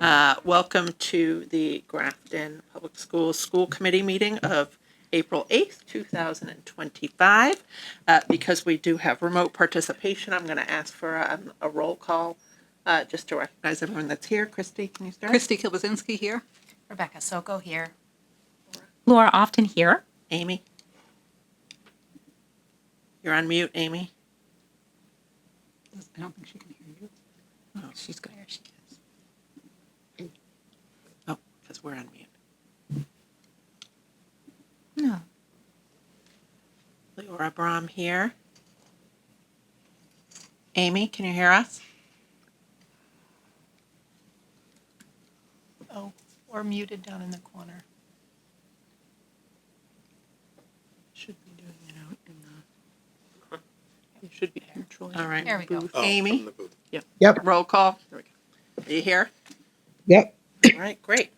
Welcome to the Grafton Public Schools School Committee meeting of April 8th, 2025. Because we do have remote participation, I'm going to ask for a roll call just to recognize everyone that's here. Christy, can you start? Christy Kilbazinski here. Rebecca Soko here. Laura Often here. Amy? You're on mute, Amy. I don't think she can hear you. Oh, she's good. There she is. Oh, because we're on mute. No. Leora Brahm here. Amy, can you hear us? Oh, or muted down in the corner. Should be doing it out in the. You should be controlling. All right. There we go. Booth. Oh, Amy? from the booth. Yep. Roll call. There we go. Are you here? Yep. All right, great.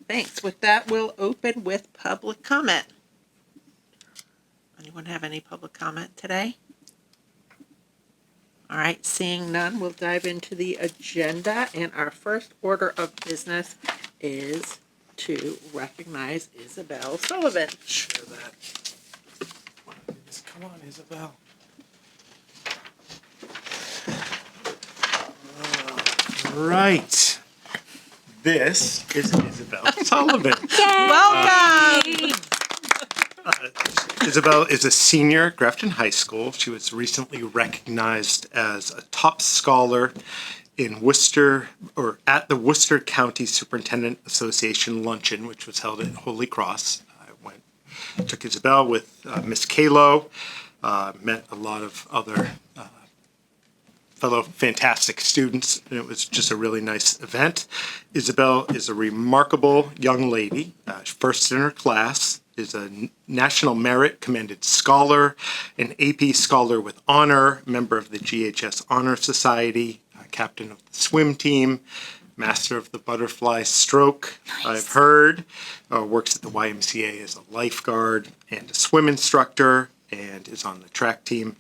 Thanks. With that, we'll open with public comment. Anyone have any public comment today? All right, seeing none, we'll dive into the agenda. And our first order of business is to recognize Isabel Sullivan. Share that. Come on, Isabel. Right. This is Isabel Sullivan. Welcome! Isabel is a senior at Grafton High School. She was recently recognized as a top scholar in Worcester, or at the Worcester County Superintendent Association luncheon, which was held at Holy Cross. I took Isabel with Miss Kalo, met a lot of other fellow fantastic students, and it was just a really nice event. Isabel is a remarkable young lady, first in her class, is a National Merit Commended Scholar, an AP Scholar with Honor, member of the GHS Honor Society, captain of the swim team, master of the butterfly stroke, nice. I've heard, works at the YMCA as a lifeguard and a swim instructor, and is on the track team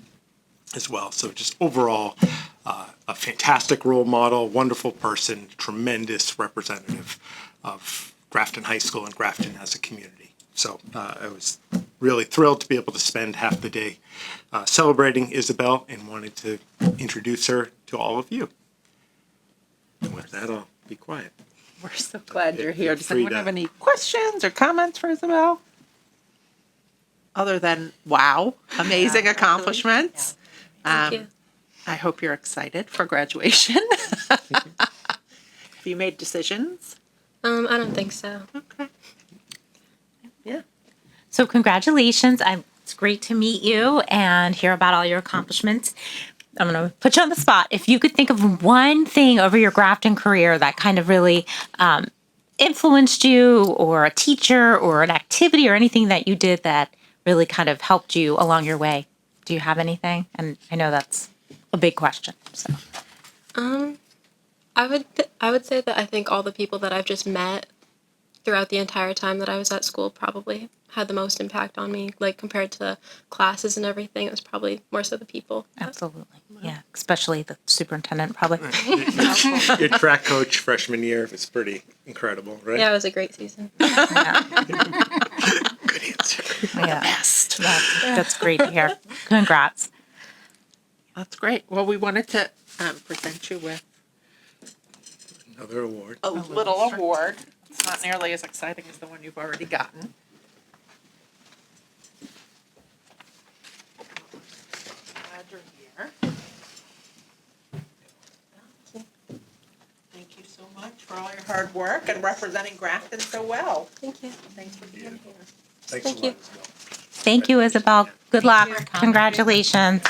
as well. So just overall, a fantastic role model, wonderful person, tremendous representative of Grafton High School and Grafton as a community. So I was really thrilled to be able to spend half the day celebrating Isabel and wanted to introduce her to all of you. And with that, I'll be quiet. We're so glad you're here. Does Free anyone to- have any questions or comments for Isabel? Other than, wow, amazing accomplishments. Thank you. I hope you're excited for graduation. Have you made decisions? I don't think so. Okay. Yeah. So congratulations. It's great to meet you and hear about all your accomplishments. I'm going to put you on the spot. If you could think of one thing over your Grafton career that kind of really influenced you, or a teacher or an activity or anything that you did that really kind of helped you along your way. Do you have anything? And I know that's a big question. So I would say that I think all the people that I've just met throughout the entire time that I was at school probably had the most impact on me. Like compared to the classes and everything, it was probably more so the people. absolutely. Yeah. Especially the superintendent, probably. Your track coach freshman year was pretty incredible, right? Yeah, it was a great season. Good answer. Yeah. That's great to hear. Congrats. That's great. Well, we wanted to present you with Another award. a little award. It's not nearly as exciting as the one you've already gotten. Glad you're here. Thank you so much for all your hard work and representing Grafton so well. Thank you. Thanks for being here. Thanks Thank a lot, you. Isabel. Thank you, Isabel. Good luck. Congratulations.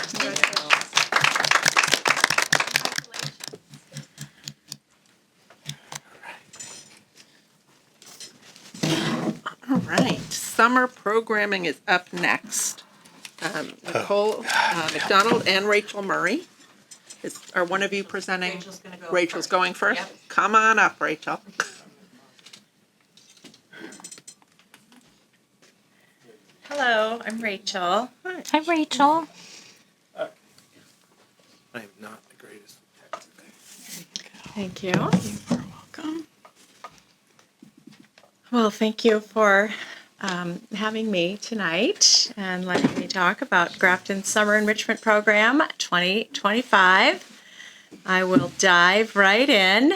All right, summer programming is up next. Nicole McDonald and Rachel Murray. Are one of you presenting? Rachel's gonna go Rachel's first. going first? Yep. Come on up, Rachel. Hello, I'm Rachel. Hi, Rachel. I am not the greatest. Thank you. Well, thank you for having me tonight and letting me talk about Grafton Summer Enrichment Program 2025. I will dive right in.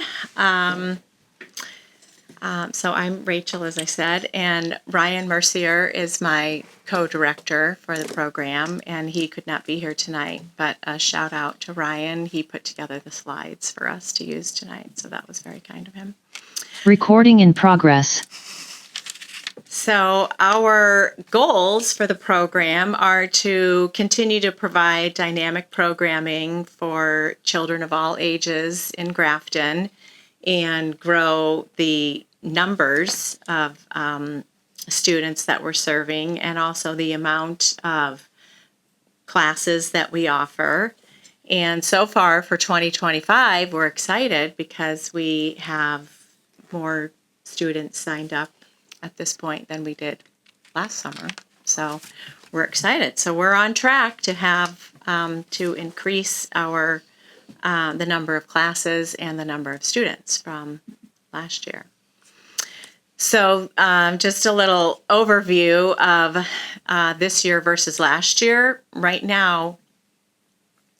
So I'm Rachel, as I said, and Ryan Mercier is my co-director for the program, and he could not be here tonight, but a shout out to Ryan. He put together the slides for us to use tonight, so that was very kind of him. Recording in progress. So our goals for the program are to continue to provide dynamic programming for children of all ages in Grafton and grow the numbers of students that we're serving and also the amount of classes that we offer. And so far for 2025, we're excited because we have more students signed up at this point than we did last summer. So we're excited. So we're on track to have to increase our the number of classes and the number of students from last year. So just a little overview of this year versus last year. Right now,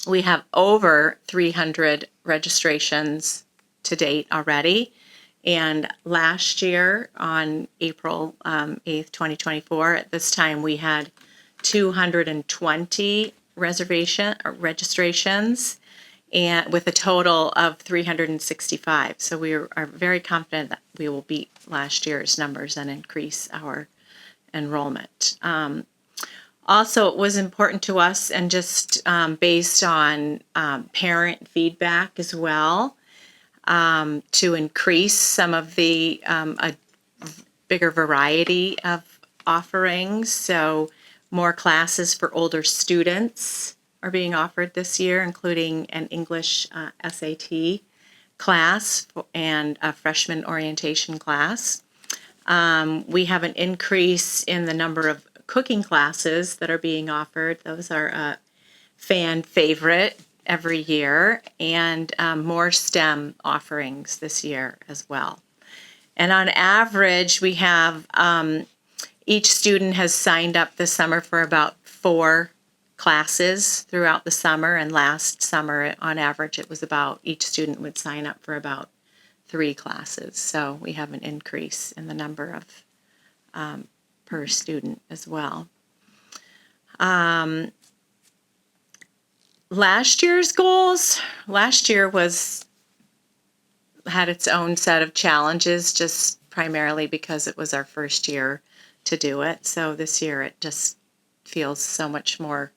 we have over 300 registrations to date already. And last year on April 8th, 2024, at this time we had 220 registrations and with a total of 365. So we are very confident that we will beat last year's numbers and increase our enrollment. Also, it was important to us, and just based on parent feedback as well, to increase some of the a bigger variety of offerings. So more classes for older students are being offered this year, including an English SAT class and a freshman orientation class. We have an increase in the number of cooking classes that are being offered. Those are a fan favorite every year, and more STEM offerings this year as well. And on average, we have each student has signed up this summer for about 4 classes throughout the summer, and last summer on average it was about each student would sign up for about 3 classes. So we have an increase in the number of per student as well. Last year's goals, last year had its own set of challenges, just primarily because it was our first year to do it. So this year it just feels so much more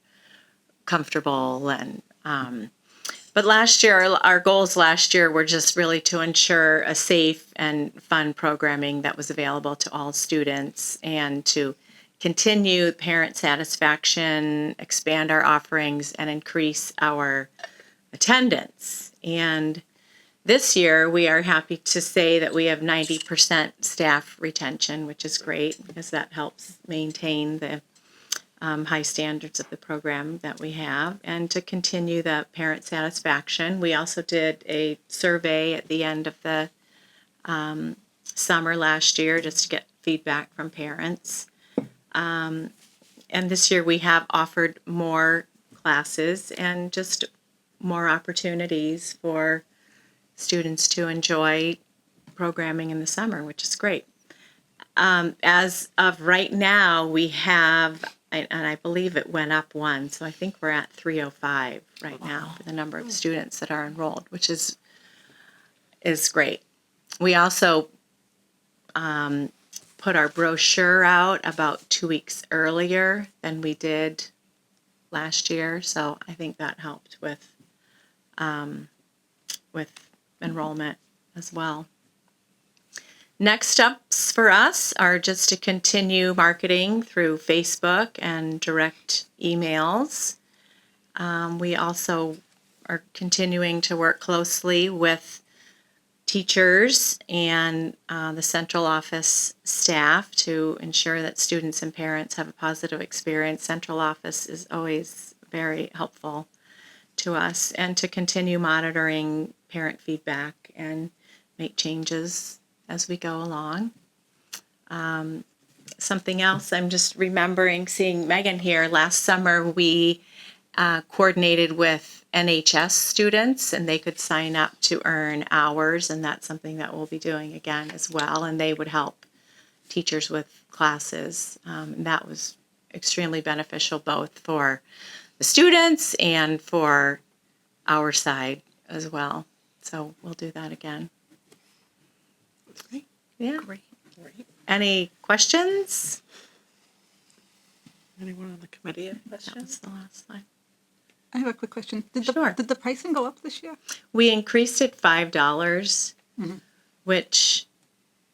comfortable. And but last year, our goals last year were just really to ensure a safe and fun programming that was available to all students, and to continue parent satisfaction, expand our offerings, and increase our attendance. And this year, we are happy to say that we have 90% staff retention, which is great because that helps maintain the high standards of the program that we have, and to continue the parent satisfaction. We also did a survey at the end of the summer last year just to get feedback from parents. And this year we have offered more classes and just more opportunities for students to enjoy programming in the summer, which is great. As of right now, we have, and I believe it went up 1, so I think we're at 305 right now for the number of students that are enrolled, which is great. We also put our brochure out about 2 weeks earlier than we did last year, so I think that helped with enrollment as well. Next steps for us are just to continue marketing through Facebook and direct emails. We also are continuing to work closely with teachers and the central office staff to ensure that students and parents have a positive experience. Central office is always very helpful to us, and to continue monitoring parent feedback and make changes as we go along. Something else, I'm just remembering seeing Megan here. Last summer, we coordinated with NHS students, and they could sign up to earn hours, and that's something that we'll be doing again as well. And they would help teachers with classes. And that was extremely beneficial both for the students and for our side as well. So we'll do that again. Yeah. Great. Any questions? Anyone on the committee have That was questions? the last slide. I have a quick question. Sure. Did the pricing go up this year? We increased it $5, which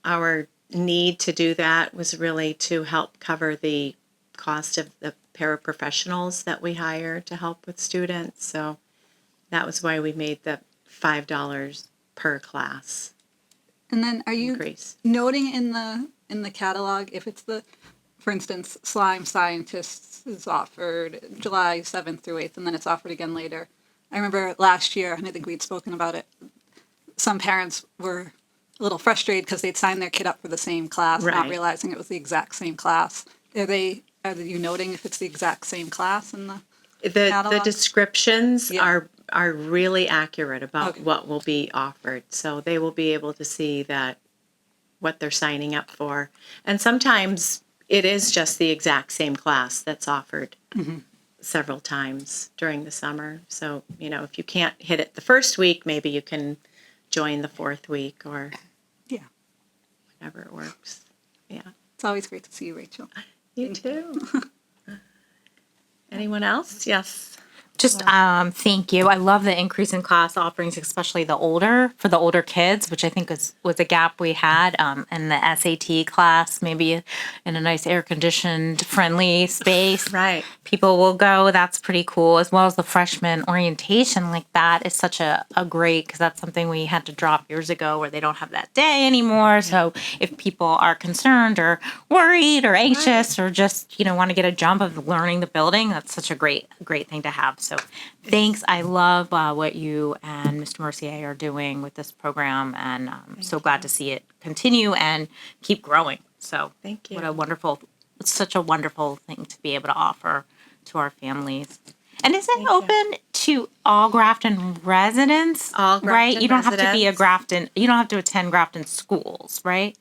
our need to do that was really to help cover the cost of the paraprofessionals that we hire to help with students. So that was why we made the $5 per class And then are you increase. noting in the catalog if it's for instance, slime scientists is offered July 7th through 8th, and then it's offered again later. I remember last year, and I think we'd spoken about it, some parents were a little frustrated because they'd signed their kid up for the same class, not Right. realizing it was the exact same class. Are you noting if it's the exact same class in the The catalog? descriptions Yeah. are really accurate about Okay. what will be offered. So they will be able to see that what they're signing up for. And sometimes it is just the exact same class that's offered several times during the summer. So, if you can't hit it the first week, maybe you can join the fourth week or Yeah. whatever it works. Yeah. It's always great to see you, Rachel. You too. Anyone else? Yes. Just thank you. I love the increase in class offerings, especially for the older kids, which I think was a gap we had in the SAT class, maybe in a nice air conditioned, friendly space. Right. People will go. That's pretty cool, as well as the freshman orientation. Like that is such a great, because that's something we had to drop years ago where they don't have that day anymore. So if people are concerned or worried or anxious or just want to get a jump of learning the building, that's such a great thing to have. So thanks. I love what you and Mr. Mercier are doing with this program, and I'm so glad to see it continue and keep growing. So Thank you. it's such a wonderful thing to be able to offer to our families. And is it open to all Grafton residents? All right? Grafton You don't have to be a residents. Grafton. You don't have to attend Grafton schools, right?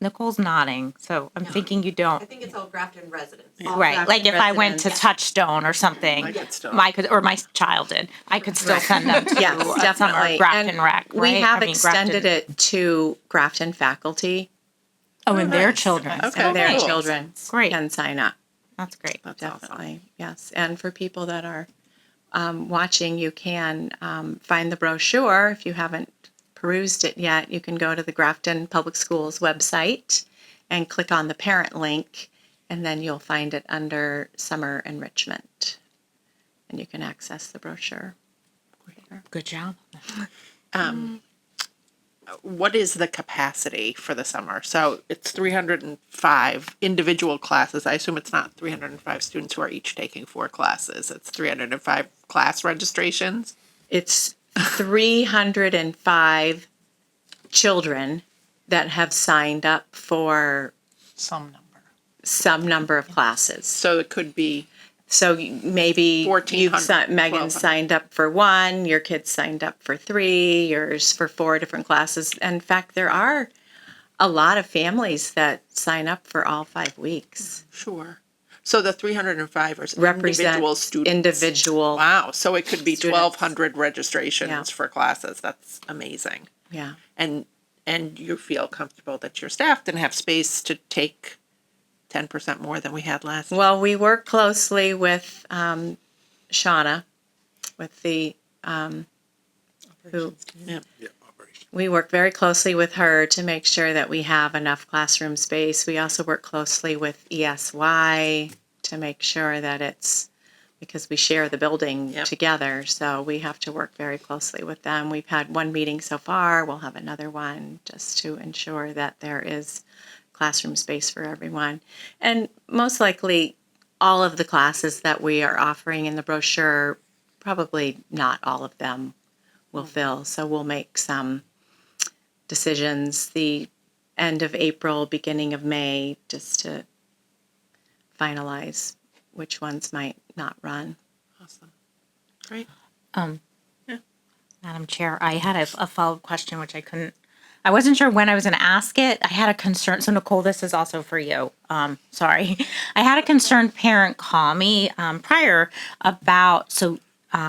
Nicole's nodding, so I'm thinking you don't. I think it's all Grafton residents. Right, Grafton like if I went to residents. Touchstone or something, I could still. or my child did, I could still send them to Yes, a summer definitely. Grafton And rec, right? we have I mean, extended Grafton- it to Grafton faculty. Oh, and their nice. children. Okay. And their cool. children Great. can sign up. That's great. That's awesome. Definitely, yes. And for people that are watching, you can find the brochure. If you haven't perused it yet, you can go to the Grafton Public Schools website and click on the parent link, and then you'll find it under Summer Enrichment. And you can access the brochure. Good job. What is the capacity for the summer? So it's 305 individual classes. I assume it's not 305 students who are each taking 4 classes. It's 305 class registrations. It's 305 children that have signed up for Some number. some number of classes. So it could be So maybe 1,400, Megan 1,200. signed up for 1, your kids signed up for 3, yours for 4 different classes. In fact, there are a lot of families that sign up for all 5 weeks. sure. So the 305 are Represent individual students. individual. Wow. So it could be students. 1,200 registrations Yeah. for classes. That's amazing. Yeah. And you feel comfortable that your staff didn't have space to take 10% more than we had last year. Well, we work closely with Shauna, with the who Yeah. Yeah, operation. we work very closely with her to make sure that we have enough classroom space. We also work closely with ESY to make sure that it's, because we share the building Yep. together, so we have to work very closely with them. We've had one meeting so far. We'll have another one just to ensure that there is classroom space for everyone. And most likely, all of the classes that we are offering in the brochure, probably not all of them will fill. So we'll make some decisions the end of April, beginning of May, just to finalize which ones might not run. Awesome. Great. Madam Chair, I had a follow-up question, which I wasn't sure when I was going to ask it. I had a concern. So Nicole, this is also for you. Sorry. I had a concerned parent call me prior about,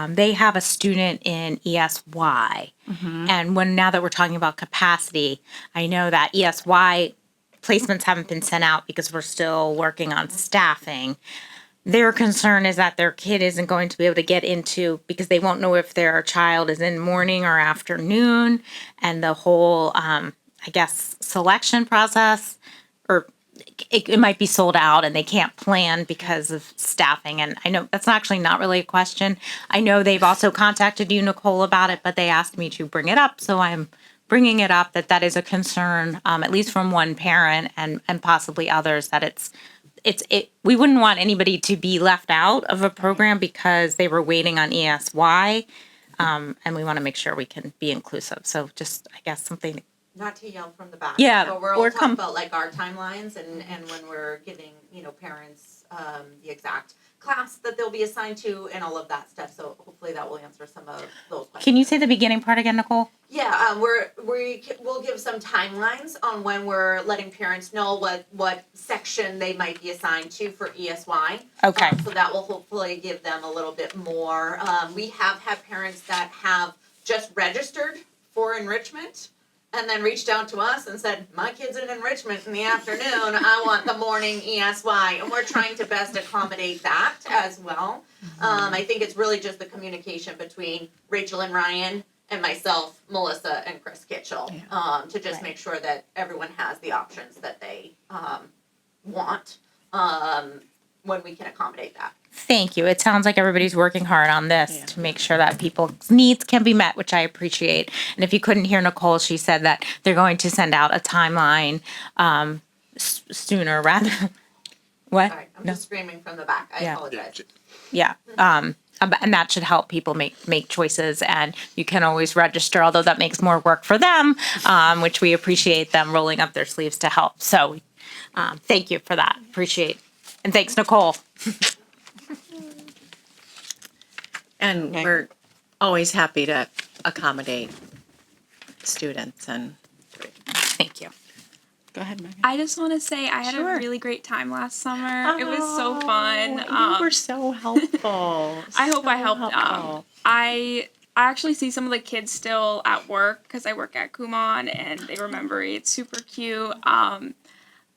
they have a student in ESY. And now that we're talking about capacity, I know that ESY placements haven't been sent out because we're still working on staffing. Their concern is that their kid isn't going to be able to get into, because they won't know if their child is in morning or afternoon, and the whole, selection process, or it might be sold out and they can't plan because of staffing. And I know that's actually not really a question. I know they've also contacted you, Nicole, about it, but they asked me to bring it up. So I'm bringing it up that is a concern, at least from one parent and possibly others, that we wouldn't want anybody to be left out of a program because they were waiting on ESY. And we want to make sure we can be inclusive. So just, I guess, something. Not to yell from the back. Yeah, But we're or all come- talking about like our timelines and when we're giving, parents, the exact class that they'll be assigned to and all of that stuff. So hopefully that will answer some of those questions. Can you say the beginning part again, Nicole? Yeah, we'll give some timelines on when we're letting parents know what section they might be assigned to for ESY. Okay. So that will hopefully give them a little bit more. We have had parents that have just registered for enrichment and then reached out to us and said, my kid's in enrichment in the afternoon, I want the morning ESY. And we're trying to best accommodate that as well. I think it's really just the communication between Rachel and Ryan and myself, Melissa, and Chris Kitchell, to just make sure that everyone has the options that they want when we can accommodate that. Thank you. It sounds like everybody's working hard on this to make sure that people's needs can be met, which I appreciate. And if you couldn't hear Nicole, she said that they're going to send out a timeline sooner rather. What? Sorry, I'm just screaming from the back. I Yeah. apologize. Yeah. And that should help people make choices. And you can always register, although that makes more work for them, which we appreciate them rolling up their sleeves to help. So thank you for that. Appreciate. And thanks, Nicole. And we're always happy to accommodate students and Thank you. Go ahead, Megan. I just want to say I had Sure. a really great time last summer. It was so fun. You were so helpful. I hope I So helped. helpful. I actually see some of the kids still at work because I work at Kumon and they remember me. It's super cute.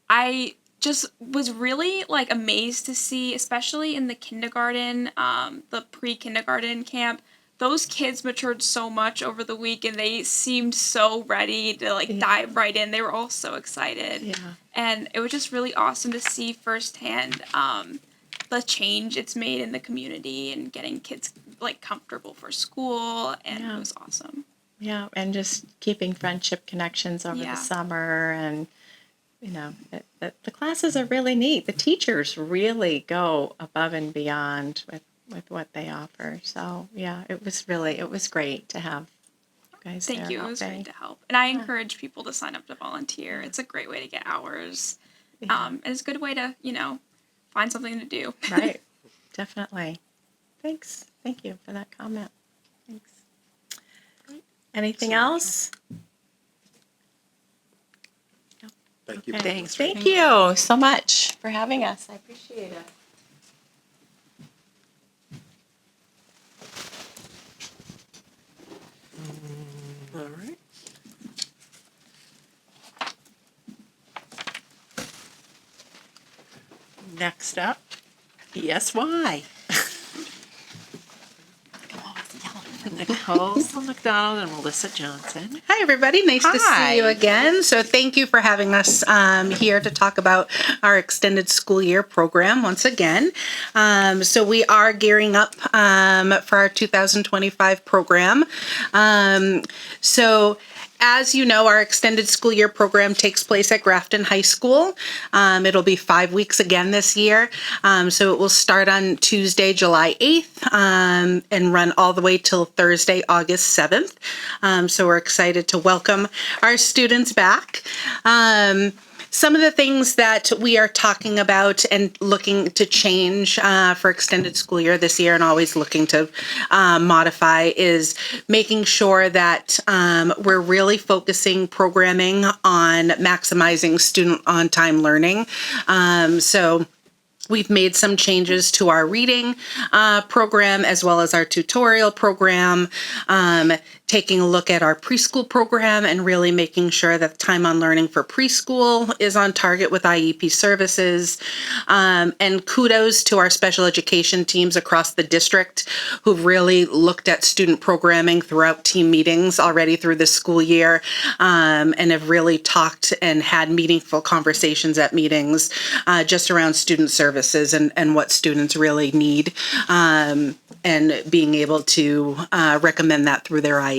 I just was really amazed to see, especially in the kindergarten, the pre-kindergarten camp, those kids matured so much over the week and they seemed so ready to dive right in. They were all so excited. Yeah. And it was just really awesome to see firsthand the change it's made in the community and getting kids comfortable for school, and it was awesome. Yeah, and just keeping friendship connections over Yeah. the summer, and the classes are really neat. The teachers really go above and beyond with what they offer. So yeah, it was great to have you guys Thank there you. all It was day. great to help. And I encourage people to sign up to volunteer. It's a great way to get hours. And it's a good way to, find something to do. Right, definitely. Thanks. Thank you for that comment. Thanks. Anything else? Thank you. Okay. Thanks. Thank you so much for having us. I appreciate it. All right. Next up, ESY. Nicole McDonald and Melissa Johnson. Hi, everybody. Nice to Hi. see you again. So thank you for having us here to talk about our extended school year program once again. So we are gearing up for our 2025 program. So as you know, our extended school year program takes place at Grafton High School. It'll be 5 weeks again this year. So it will start on Tuesday, July 8th, and run all the way till Thursday, August 7th. So we're excited to welcome our students back. Some of the things that we are talking about and looking to change for extended school year this year, and always looking to modify, is making sure that we're really focusing programming on maximizing student on-time learning. So we've made some changes to our reading program as well as our tutorial program, taking a look at our preschool program and really making sure that time on learning for preschool is on target with IEP services. And kudos to our special education teams across the district who've really looked at student programming throughout team meetings already through this school year, and have really talked and had meaningful conversations at meetings just around student services and what students really need, and being able to recommend that through their IEP.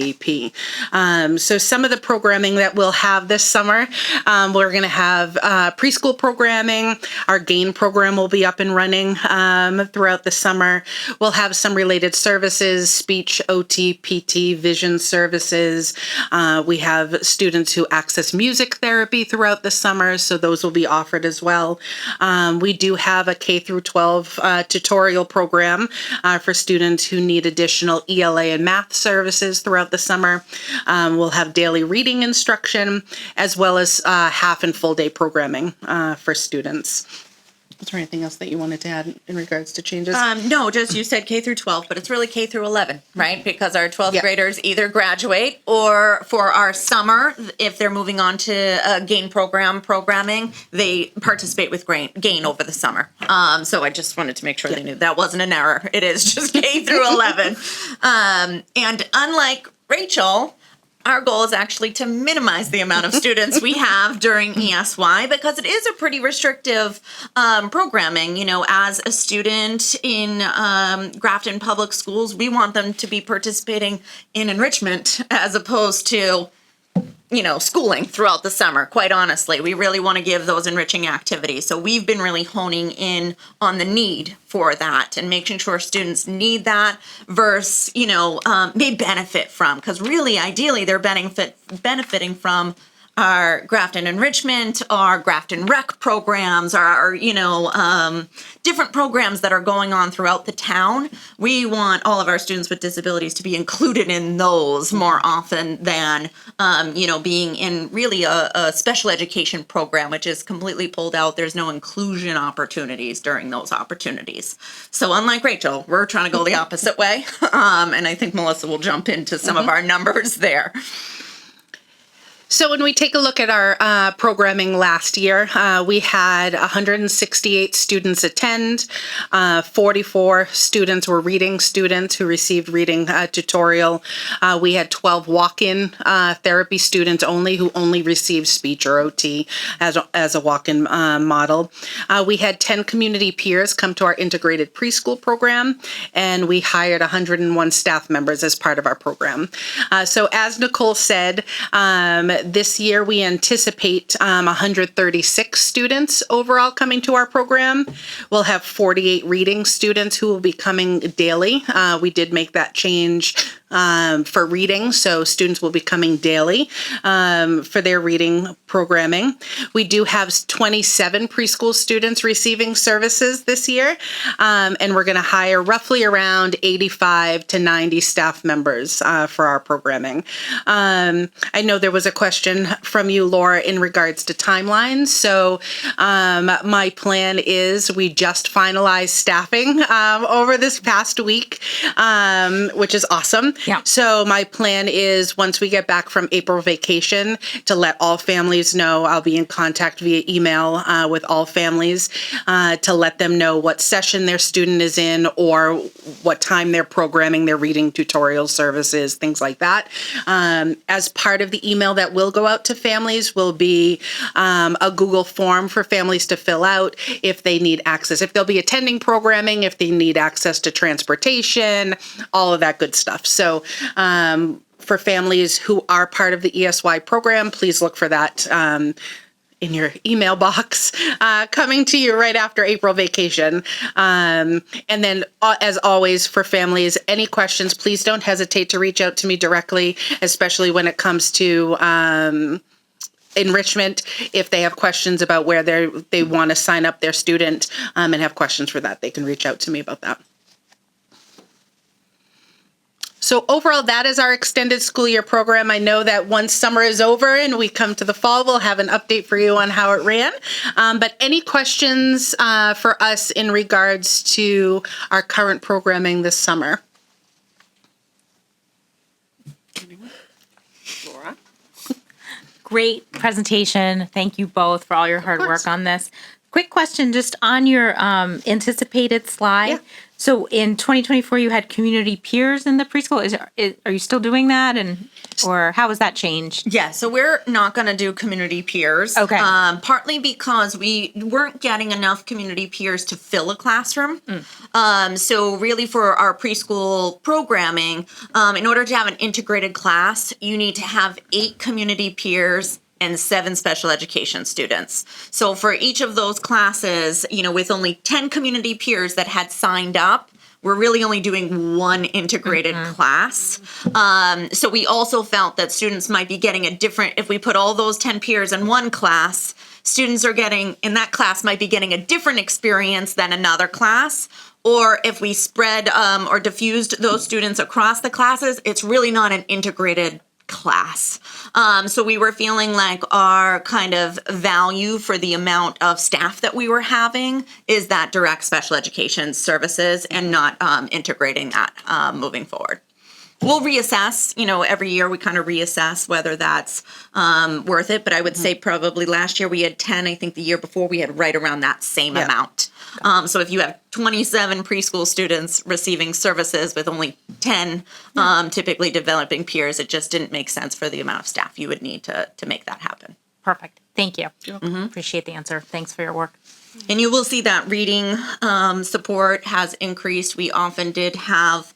So some of the programming that we'll have this summer, we're going to have preschool programming. Our GAIN program will be up and running throughout the summer. We'll have some related services, speech, OT, PT, vision services. We have students who access music therapy throughout the summer, so those will be offered as well. We do have a K through 12 tutorial program for students who need additional ELA and math services throughout the summer. We'll have daily reading instruction as well as half and full day programming for students. Is there anything else that you wanted to add in regards to changes? No, just you said K through 12, but it's really K through 11, right? Because our 12th Yeah. graders either graduate, or for our summer, if they're moving on to GAIN programming, they participate with GAIN over the summer. So I just wanted to make sure they knew that wasn't an error. It is just K through 11. And unlike Rachel, our goal is actually to minimize the amount of students we have during ESY, because it is a pretty restrictive programming. You know, as a student in Grafton Public Schools, we want them to be participating in enrichment as opposed to, you know, schooling throughout the summer. Quite honestly, we really want to give those enriching activities. So we've been really honing in on the need for that and making sure students need that versus, you know, may benefit from, because really, ideally, they're benefiting from our Grafton Enrichment, our Grafton Rec programs, our, you know, different programs that are going on throughout the town. We want all of our students with disabilities to be included in those more often than, you know, being in really a special education program, which is completely pulled out. There's no inclusion opportunities during those opportunities. So unlike Rachel, we're trying to go the opposite way. And I think Melissa will jump into some of our numbers there. So when we take a look at our programming last year, we had 168 students attend. 44 students were reading students who received reading tutorial. We had 12 walk-in therapy students only who only received speech or OT as a walk-in model. We had 10 community peers come to our integrated preschool program, and we hired 101 staff members as part of our program. So as Nicole said, this year we anticipate 136 students overall coming to our program. We'll have 48 reading students who will be coming daily. We did make that change for reading, so students will be coming daily for their reading programming. We do have 27 preschool students receiving services this year, and we're going to hire roughly around 85 to 90 staff members for our programming. I know there was a question from you, Laura, in regards to timelines. So my plan is we just finalized staffing over this past week, which is awesome. Yeah. So my plan is once we get back from April vacation to let all families know. I'll be in contact via email with all families to let them know what session their student is in or what time they're programming their reading tutorial services, things like that. As part of the email that will go out to families will be a Google form for families to fill out if they need access, if they'll be attending programming, if they need access to transportation, all of that good stuff. So for families who are part of the ESY program, please look for that in your email box coming to you right after April vacation. And then, as always, for families, any questions, please don't hesitate to reach out to me directly, especially when it comes to enrichment. If they have questions about where they want to sign up their student and have questions for that, they can reach out to me about that. So overall, that is our extended school year program. I know that once summer is over and we come to the fall, we'll have an update for you on how it ran. But any questions for us in regards to our current programming this summer? Anyone? Laura? Great presentation. Thank you both for all your hard work on this. Quick question, just on your anticipated slide. Yeah. So in 2024, you had community peers in the preschool. Are you still doing that, or how has that changed? Yeah, so we're not going to do community peers. Okay. Partly because we weren't getting enough community peers to fill a classroom. So really for our preschool programming, in order to have an integrated class, you need to have 8 community peers and 7 special education students. So for each of those classes, with only 10 community peers that had signed up, we're really only doing 1 integrated class. So we also felt that students might be getting if we put all those 10 peers in one class, students in that class might be getting a different experience than another class. Or if we spread or diffused those students across the classes, it's really not an integrated class. So we were feeling like our kind of value for the amount of staff that we were having is that direct special education services and not integrating that moving forward. We'll reassess, every year we kind of reassess whether that's worth it. But I would say probably last year we had 10. I think the year before we had right around that same amount. So if you have 27 preschool students receiving services with only 10 typically developing peers, it just didn't make sense for the amount of staff you would need to make that happen. Perfect. Thank you. Appreciate the answer. Thanks for your work. And you will see that reading support has increased. We often did have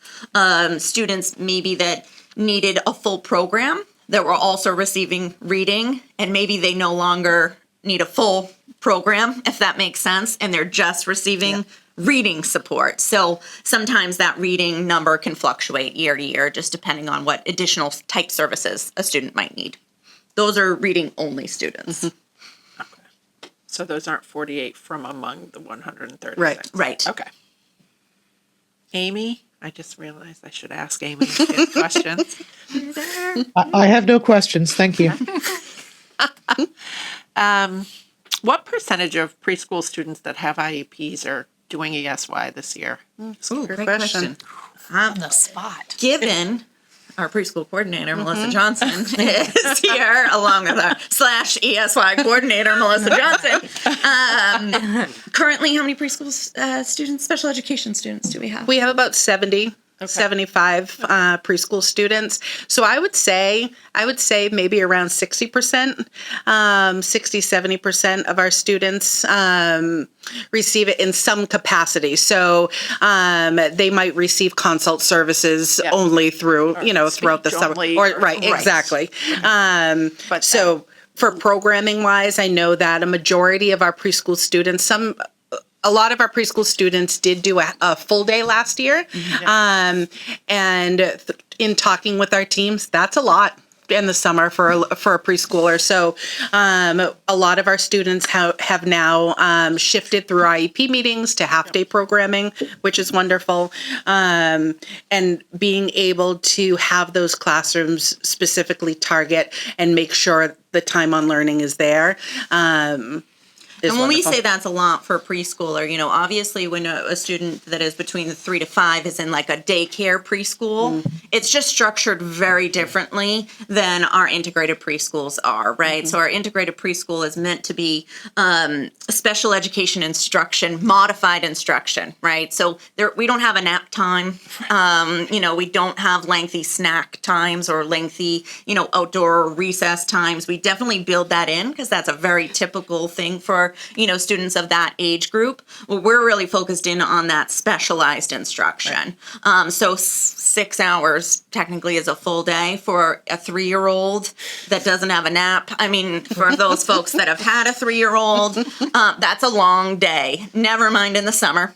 students maybe that needed a full program that were also receiving reading, and maybe they no longer need a full program, if that makes sense, and they're just receiving reading support. So sometimes that reading number can fluctuate year to year, just depending on what additional type services a student might need. Those are reading only students. So those aren't 48 from among the 136. Right. Okay. Amy, I just realized I should ask Amy if she has questions. I have no questions. Thank you. What percentage of preschool students that have IEPs are doing ESY this year? Great question. On the spot. Given our preschool coordinator, Melissa Johnson, is here, along with our /ESY coordinator, Melissa Johnson. Currently, how many preschool students, special education students do we have? We have about 75 preschool students. So I would say maybe around 60%, 60-70% of our students receive it in some capacity. So they might receive consult services only through, throughout the summer. Exactly. So for programming wise, I know that a majority of our preschool students, a lot of our preschool students did do a full day last year. And in talking with our teams, that's a lot in the summer for a preschooler. So a lot of our students have now shifted through IEP meetings to half-day programming, which is wonderful. And being able to have those classrooms specifically target and make sure the time on learning is there. And when we say that's a lot for a preschooler, obviously when a student that is between the 3 to 5 is in like a daycare preschool, it's just structured very differently than our integrated preschools are, right? So our integrated preschool is meant to be special education instruction, modified instruction, right? So we don't have a nap time. We don't have lengthy snack times or lengthy, outdoor recess times. We definitely build that in because that's a very typical thing for for, students of that age group. Well, we're really focused in on that specialized instruction. So 6 hours technically is a full day for a 3-year-old that doesn't have a nap. I mean, for those folks that have had a 3-year-old, that's a long day. Never mind in the summer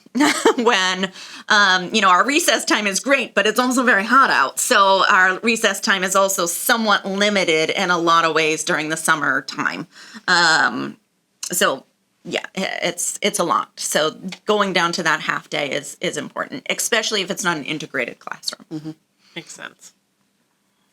when, our recess time is great, but it's also very hot out. So our recess time is also somewhat limited in a lot of ways during the summer time. So yeah, it's a lot. So going down to that half day is important, especially if it's not an integrated classroom. Makes sense.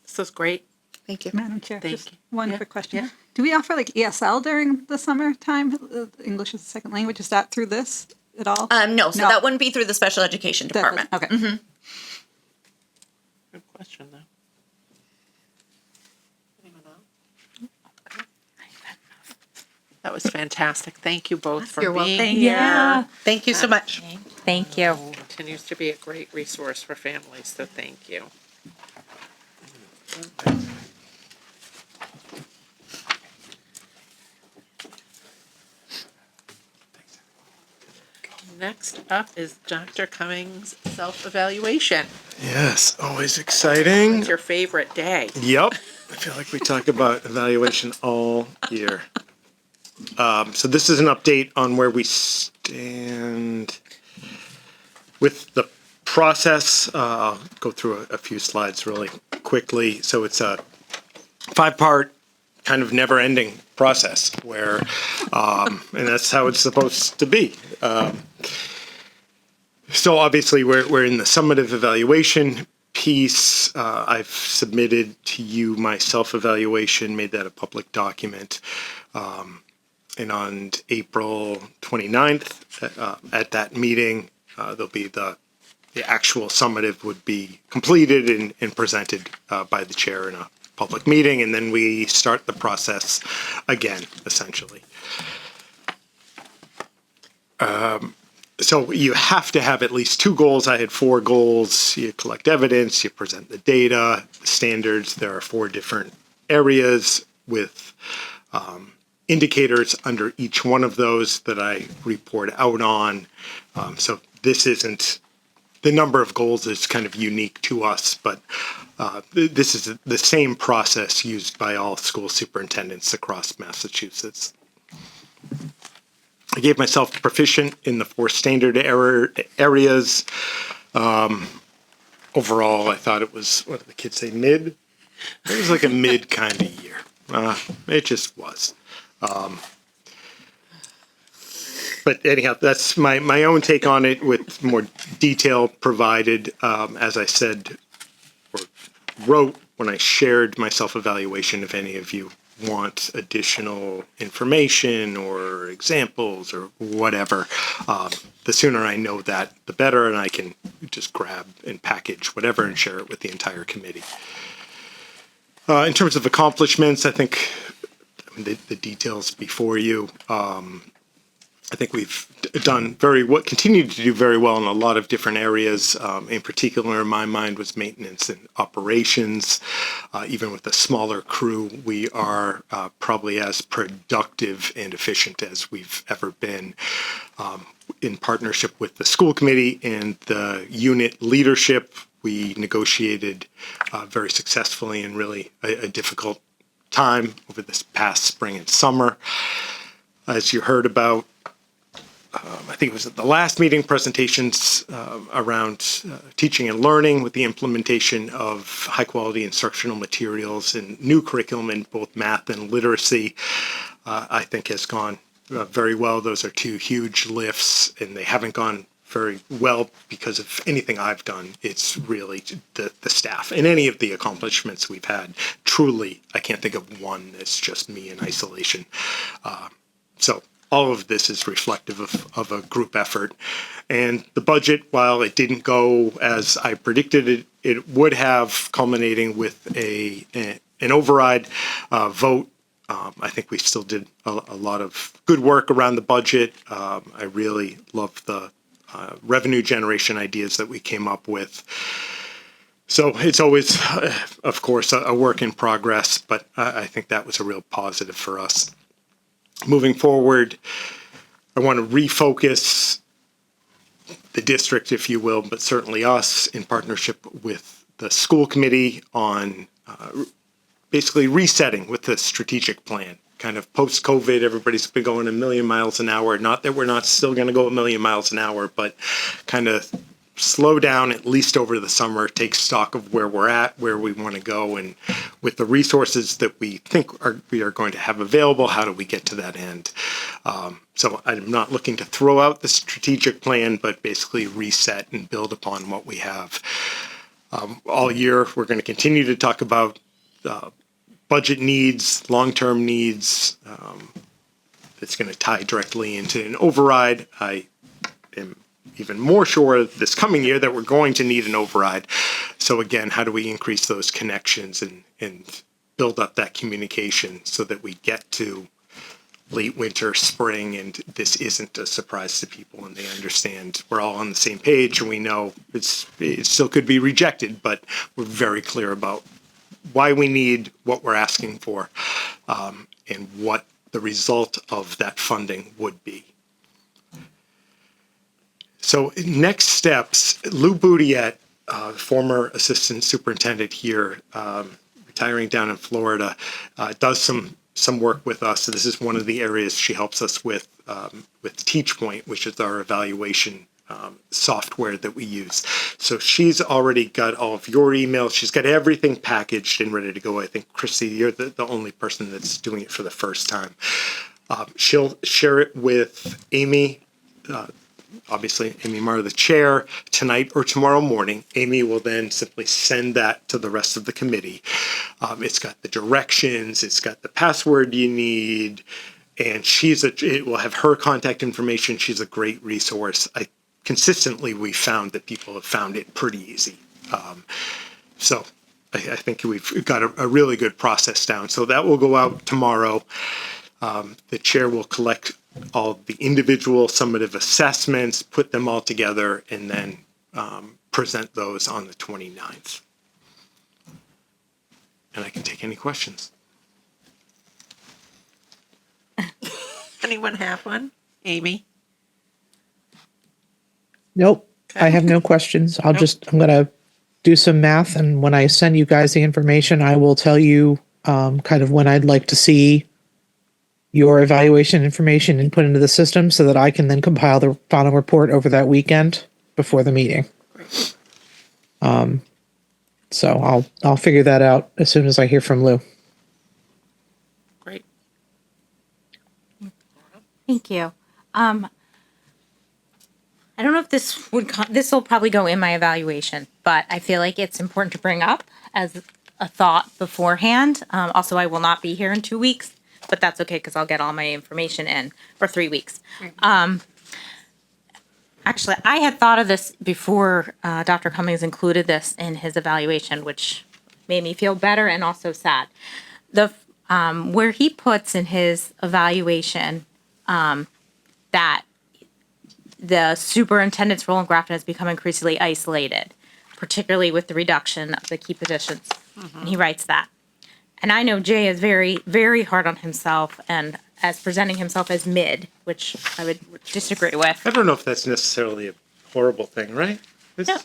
This is great. Thank you. Madam Chair, Thank just you. one Yeah. quick question. Yeah. Do we offer like ESL during the summertime? English as a second language, is that through this at all? No, so that wouldn't be through the special education department. Okay. Good question, though. Anyone else? That was fantastic. Thank you both for You're being welcome. here. Yeah. Thank you so much. Thank you. Continues to be a great resource for families, so thank you. Next up is Dr. Cummings' self-evaluation. Yes, always exciting. It's your favorite day. Yep. I feel like we talk about evaluation all year. So this is an update on where we stand with the process. I'll go through a few slides really quickly. So it's a 5-part kind of never-ending process where, and that's how it's supposed to be. So obviously we're in the summative evaluation piece. I've submitted to you my self-evaluation, made that a public document. And on April 29th, at that meeting, there'll be the actual summative would be completed and presented by the chair in a public meeting, and then we start the process again, essentially. So you have to have at least 2 goals. I had 4 goals. You collect evidence, you present the data, the standards. There are 4 different areas with indicators under each one of those that I report out on. So this isn't, the number of goals is kind of unique to us, but this is the same process used by all school superintendents across Massachusetts. I gave myself proficient in the 4 standard areas. Overall, I thought it was, what do the kids say, mid? It was like a mid kind of year. It just was. But anyhow, that's my own take on it with more detail provided, as I said, or wrote when I shared my self-evaluation. If any of you want additional information or examples or whatever, the sooner I know that, the better, and I can just grab and package whatever and share it with the entire committee. In terms of accomplishments, I think the details before you. I think we've done continue to do very well in a lot of different areas. In particular, in my mind, was maintenance and operations. Even with a smaller crew, we are probably as productive and efficient as we've ever been. In partnership with the school committee and the unit leadership, we negotiated very successfully in really a difficult time over this past spring and summer. As you heard about, I think it was at the last meeting, presentations around teaching and learning with the implementation of high quality instructional materials and new curriculum in both math and literacy, I think has gone very well. Those are 2 huge lifts, and they haven't gone very well because of anything I've done. It's really the staff and any of the accomplishments we've had. Truly, I can't think of one that's just me in isolation. So all of this is reflective of a group effort. And the budget, while it didn't go as I predicted it would have, culminating with an override vote. I think we still did a lot of good work around the budget. I really love the revenue generation ideas that we came up with. So it's always, of course, a work in progress, but I think that was a real positive for us. Moving forward, I want to refocus the district, if you will, but certainly us in partnership with the school committee on basically resetting with the strategic plan. Kind of post-COVID, everybody's been going a million miles an hour. Not that we're not still going to go a million miles an hour, but kind of slow down at least over the summer, take stock of where we're at, where we want to go, and with the resources that we think we are going to have available, how do we get to that end? So I'm not looking to throw out the strategic plan, but basically reset and build upon what we have. All year, we're going to continue to talk about budget needs, long-term needs. It's going to tie directly into an override. I am even more sure this coming year that we're going to need an override. So again, how do we increase those connections and build up that communication so that we get to late winter, spring, and this isn't a surprise to people and they understand we're all on the same page and we know it still could be rejected, but we're very clear about why we need what we're asking for and what the result of that funding would be. So next steps, Lou Boudiette, former assistant superintendent here, retiring down in Florida, does some work with us. So this is one of the areas she helps us with TeachPoint, which is our evaluation software that we use. So she's already got all of your emails. She's got everything packaged and ready to go. I think, Chrissy, you're the only person that's doing it for the first time. She'll share it with Amy, obviously Amy Marr, the chair, tonight or tomorrow morning. Amy will then simply send that to the rest of the committee. It's got the directions, it's got the password you need, and it will have her contact information. She's a great resource. Consistently, we found that people have found it pretty easy. So I think we've got a really good process down. So that will go out tomorrow. The chair will collect all the individual summative assessments, put them all together, and then present those on the 29th. And I can take any questions. Anyone have one? Amy? Nope. I have no questions. I'm going to do some math. And when I send you guys the information, I will tell you kind of when I'd like to see your evaluation information and put into the system so that I can then compile the final report over that weekend before the meeting. So I'll figure that out as soon as I hear from Lou. Great. Thank you. I don't know if this will probably go in my evaluation, but I feel like it's important to bring up as a thought beforehand. Also, I will not be here in 2 weeks, but that's okay because I'll get all my information in for 3 weeks. Actually, I had thought of this before Dr. Cummings included this in his evaluation, which made me feel better and also sad. Where he puts in his evaluation that the superintendent's role in Grafton has become increasingly isolated, particularly with the reduction of the key positions. And he writes that. And I know Jay is very, very hard on himself and as presenting himself as mid, which I would disagree with. I don't know if that's necessarily a horrible thing, right? No,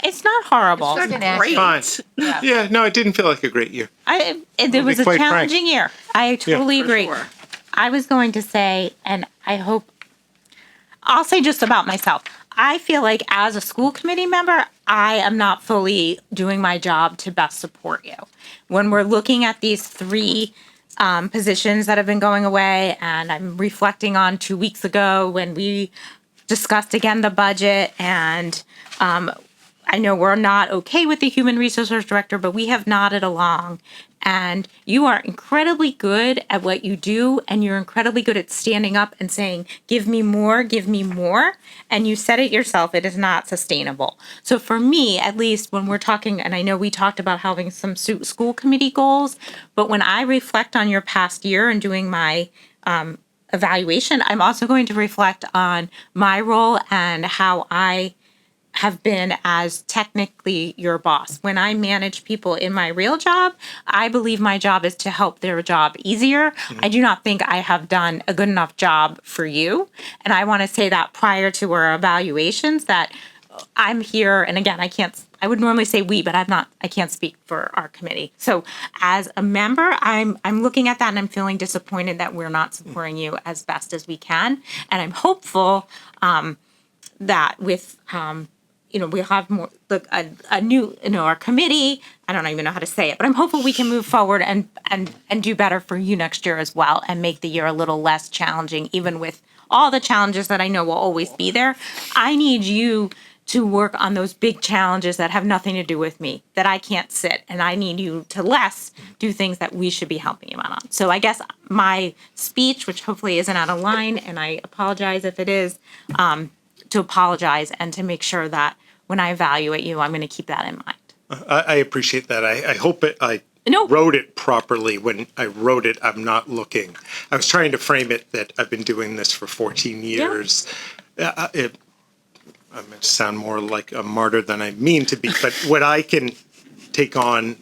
it's not horrible. It's not great. Fine. Yeah, no, it didn't feel like a great year. It was a challenging year. I totally agree. Sure. I was going to say, and I hope, I'll say just about myself. I feel like as a school committee member, I am not fully doing my job to best support you. When we're looking at these 3 positions that have been going away, and I'm reflecting on 2 weeks ago when we discussed again the budget, and I know we're not okay with the human resources director, but we have nodded along. And you are incredibly good at what you do, and you're incredibly good at standing up and saying, give me more, give me more. And you said it yourself, it is not sustainable. So for me, at least when we're talking, and I know we talked about having some school committee goals, but when I reflect on your past year and doing my evaluation, I'm also going to reflect on my role and how I have been as technically your boss. When I manage people in my real job, I believe my job is to help their job easier. I do not think I have done a good enough job for you. And I want to say that prior to our evaluations that I'm here, and again, I would normally say we, but I can't speak for our committee. So as a member, I'm looking at that and I'm feeling disappointed that we're not supporting you as best as we can. And I'm hopeful that with, we'll have more, a new, our committee, I don't even know how to say it, but I'm hopeful we can move forward and do better for you next year as well and make the year a little less challenging, even with all the challenges that I know will always be there. I need you to work on those big challenges that have nothing to do with me, that I can't sit, and I need you to less do things that we should be helping you out on. So I guess my speech, which hopefully isn't out of line, and I apologize if it is, to apologize and to make sure that when I evaluate you, I'm going to keep that in mind. I appreciate that. I hope I No. wrote it properly. When I wrote it, I'm not looking. I was trying to frame it that I've been doing this for 14 years. I'm going to sound more like a martyr than I mean to be, but what I can take on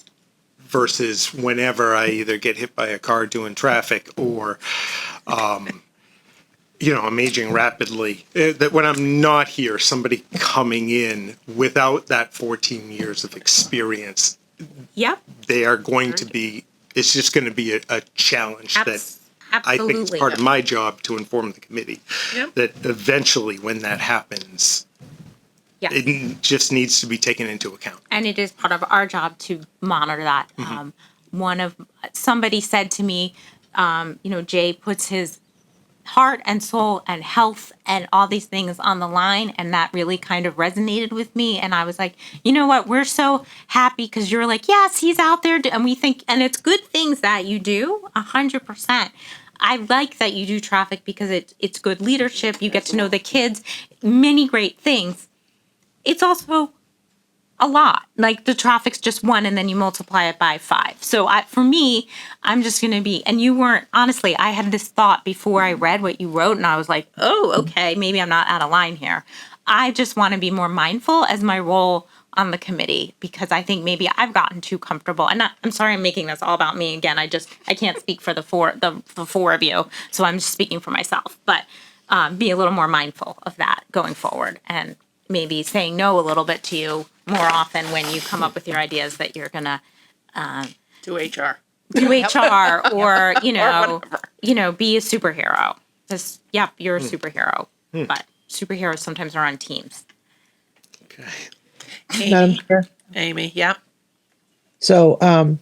versus whenever I either get hit by a car doing traffic or, I'm aging rapidly, that when I'm not here, somebody coming in without that 14 years of experience, Yep. they are going to be, it's just going to be a challenge that I think it's Absolutely. part of my job to inform the committee. Yep. That eventually when that happens, Yeah. it just needs to be taken into account. And it is part of our job to monitor that. Somebody said to me, Jay puts his heart and soul and health and all these things on the line, and that really kind of resonated with me. And I was like, you know what, we're so happy because you're like, yes, he's out there, and we think, and it's good things that you do, 100%. I like that you do traffic because it's good leadership. You get to know the kids, many great things. It's also a lot. Like the traffic's just one and then you multiply it by 5. So for me, I'm just going to be, and you weren't, honestly, I had this thought before I read what you wrote and I was like, oh, okay, maybe I'm not out of line here. I just want to be more mindful as my role on the committee because I think maybe I've gotten too comfortable. And I'm sorry I'm making this all about me again. I can't speak for the four of you. So I'm just speaking for myself, but be a little more mindful of that going forward and maybe saying no a little bit to you more often when you come up with your ideas that you're gonna Do HR. do HR or be a superhero. Just you're a superhero, but superheroes sometimes are on teams. Okay. Madam Chair. Amy, yeah. So,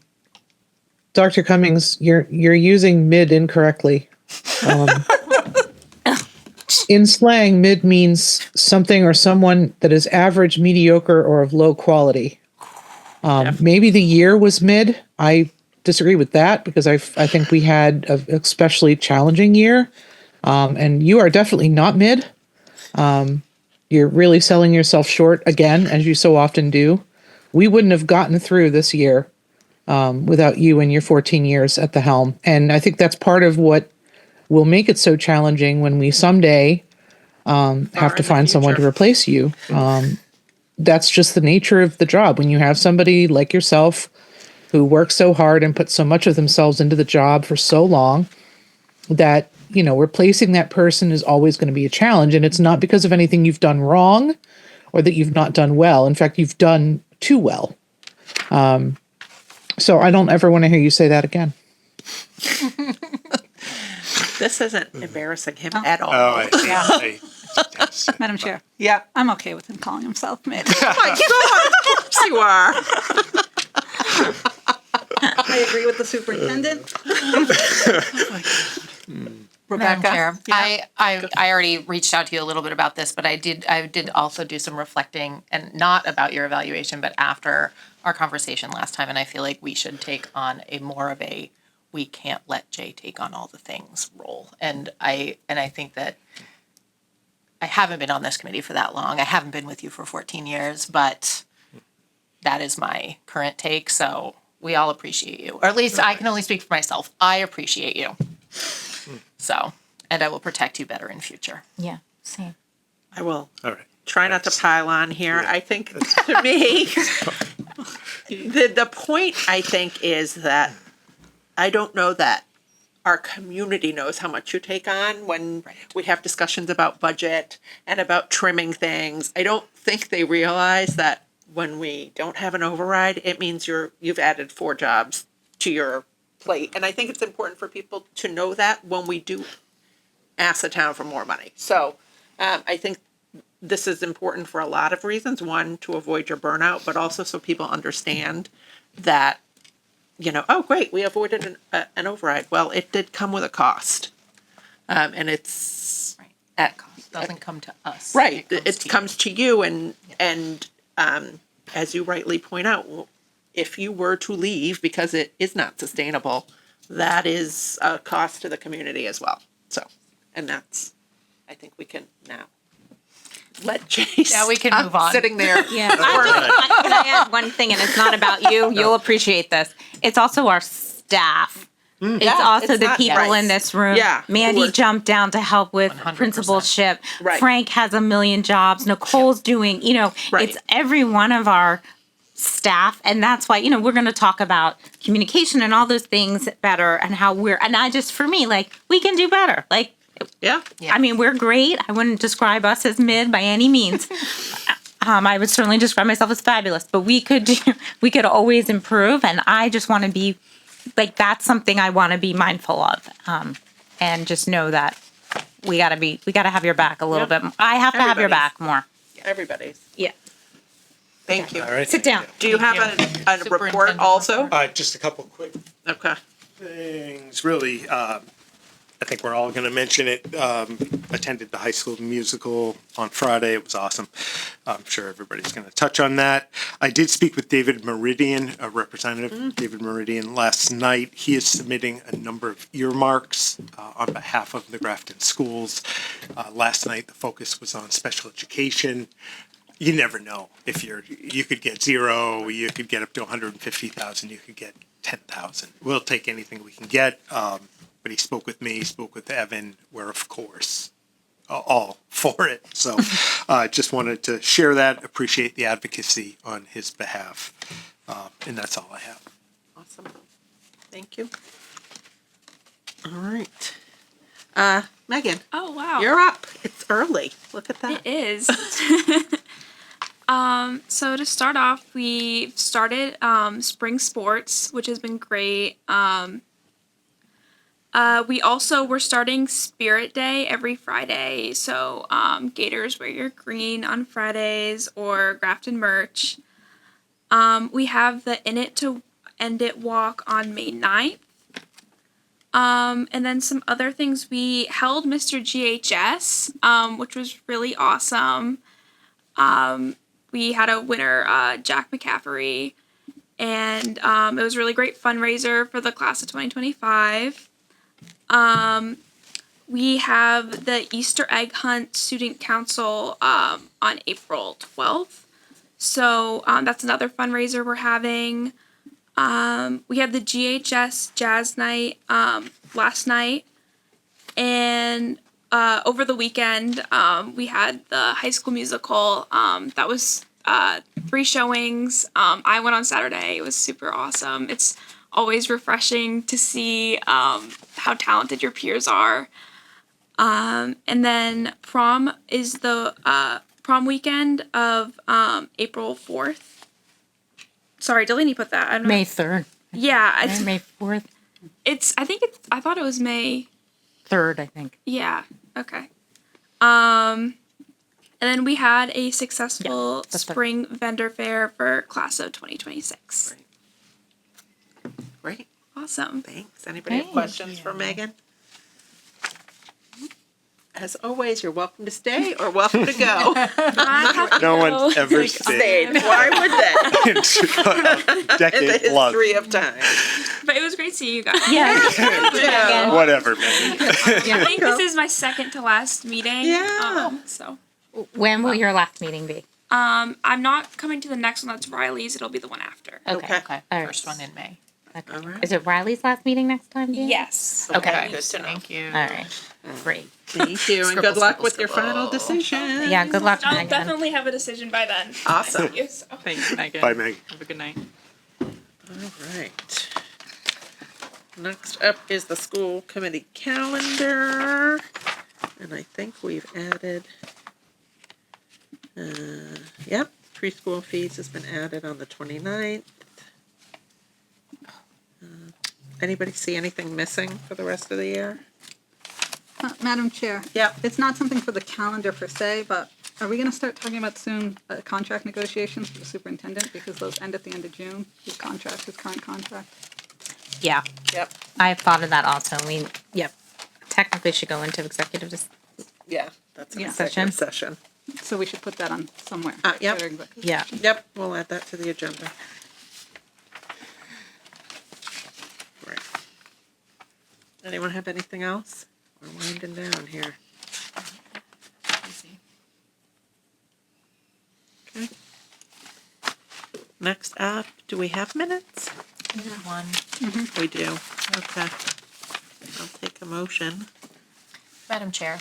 Dr. Cummings, you're using mid incorrectly. In slang, mid means something or someone that is average, mediocre, or of low quality. Maybe the year was mid. I disagree with that because I think we had an especially challenging year. And you are definitely not mid. You're really selling yourself short again, as you so often do. We wouldn't have gotten through this year without you and your 14 years at the helm. And I think that's part of what will make it so challenging when we someday have to find someone to replace you. That's just the nature of the job. When you have somebody like yourself who works so hard and puts so much of themselves into the job for so long that, replacing that person is always going to be a challenge. And it's not because of anything you've done wrong or that you've not done well. In fact, you've done too well. So I don't ever want to hear you say that again. This isn't embarrassing him at all. Oh, I see. Madam Chair, Yeah. I'm okay with him calling himself mid. Oh my God, of course you are. I agree with the superintendent. Madam Rebecca? Chair, I already reached out to you a little bit about this, but I did also do some reflecting, and not about your evaluation, but after our conversation last time, and I feel like we should take on more of a we can't let Jay take on all the things role. And I think that I haven't been on this committee for that long. I haven't been with you for 14 years, but that is my current take. So we all appreciate you, or at least I can only speak for myself. I appreciate you. So, and I will protect you better in future. Yeah, same. I will. All right. try not to pile on here. I think to me, the point I think is that I don't know that our community knows how much you take on when we have discussions about budget and about trimming things. I don't think they realize that when we don't have an override, it means you've added 4 jobs to your plate. And I think it's important for people to know that when we do ask the town for more money. So I think this is important for a lot of reasons. One, to avoid your burnout, but also so people understand that, oh, great, we avoided an override. Well, it did come with a cost. And it's That cost doesn't come to us. right. It It comes to you. And as you rightly point out, if you were to leave because it is not sustainable, that is a cost to the community as well. So, and that's, I think we can now let Chase. Now we can move on. Sitting there. Yeah. Can I add one thing, and it's not about you. You'll appreciate this. It's also our staff. It's Yeah, also it's the not- people right. in this room. Yeah, Mandy who are- jumped down to help with 100%. principalship. Right. Frank has a million jobs. Nicole's doing, Right. it's every one of our staff. And that's why, we're going to talk about communication and all those things better and how and I just, for me, we can do better. Yeah. I mean, we're great. I wouldn't describe us as mid by any means. I would certainly describe myself as fabulous, but we could always improve. And I just want to be that's something I want to be mindful of. And just know that we got to have your back a little bit. I have to have your Everybody's. back more. Everybody's. Yeah. Thank you. All right. Sit down. Do you have a report Superintendent also? Just a couple quick Okay. things, really. I think we're all going to mention it. Attended the high school musical on Friday. It was awesome. I'm sure everybody's going to touch on that. I did speak with David Meridian, a representative, David Meridian, last night. He is submitting a number of earmarks on behalf of the Grafton schools. Last night, the focus was on special education. You never know if you could get 0, you could get up to 150,000, you could get 10,000. We'll take anything we can get. But he spoke with me, spoke with Evan. We're, of course, all for it. So just wanted to share that, appreciate the advocacy on his behalf. And that's all I have. Awesome. Thank you. All right. Megan, Oh wow. you're up. It's early. Look at that. It is. So to start off, we started spring sports, which has been great. We also were starting Spirit Day every Friday. So Gators wear your green on Fridays or Grafton merch. We have the In It to End It walk on May 9th. And then some other things. We held Mr. GHS, which was really awesome. We had a winner, Jack McCaffrey, and it was a really great fundraiser for the class of 2025. We have the Easter Egg Hunt Student Council on April 12th. So that's another fundraiser we're having. We had the GHS Jazz Night last night. And over the weekend, we had the High School Musical. That was 3 showings. I went on Saturday. It was super awesome. It's always refreshing to see how talented your peers are. And then prom is the prom weekend of April 4th. Sorry, Delaney put that. I don't know. May 3rd. Yeah, it's, May 4th. I thought it was May. 3rd, I think. Yeah. Okay. And then we had a successful that's the- spring vendor fair for class of 2026. Great. Awesome. Thanks. Anybody have questions for Megan? As always, you're welcome to stay or welcome to go. No one's ever stayed Stayed. Why would they? in a In the decade plus. history of time. But it was great seeing you guys. Yeah. Whatever, man. I think this is my second to last meeting. Yeah. So When will your last meeting be? I'm not coming to the next one. That's Riley's. It'll be the one after. Okay. Okay. All right. First one in May. Okay. All right. Is it Riley's last meeting next time? Dan? Yes. Okay. Good to know. Thank you. All right. Great. Thank you, and Scribble, good luck scribble, with your final scribble. decision. Yeah. Good luck, I'll Megan. definitely have a decision by then. Awesome. Thank you. So. Thanks, Megan. Bye, Meg. Have a good night. All right. Next up is the school committee calendar. And I think we've added, yep, preschool fees has been added on the 29th. Anybody see anything missing for the rest of the year? Madam Chair. Yep. It's not something for the calendar per se, but are we going to start talking about soon contract negotiations for the superintendent? Because those end at the end of June, his contract, his current contract. Yeah. Yep. I've thought of that also. We, yep, technically should go into executive. Yeah, that's an Yeah. executive session. So we should put that on somewhere. Yep. Under executive. Yeah. Yep, we'll add that to the agenda. Right. Anyone have anything else? We're winding down here. Okay. Next up, do we have minutes? One. We do. Okay. I'll take a motion. Madam Chair,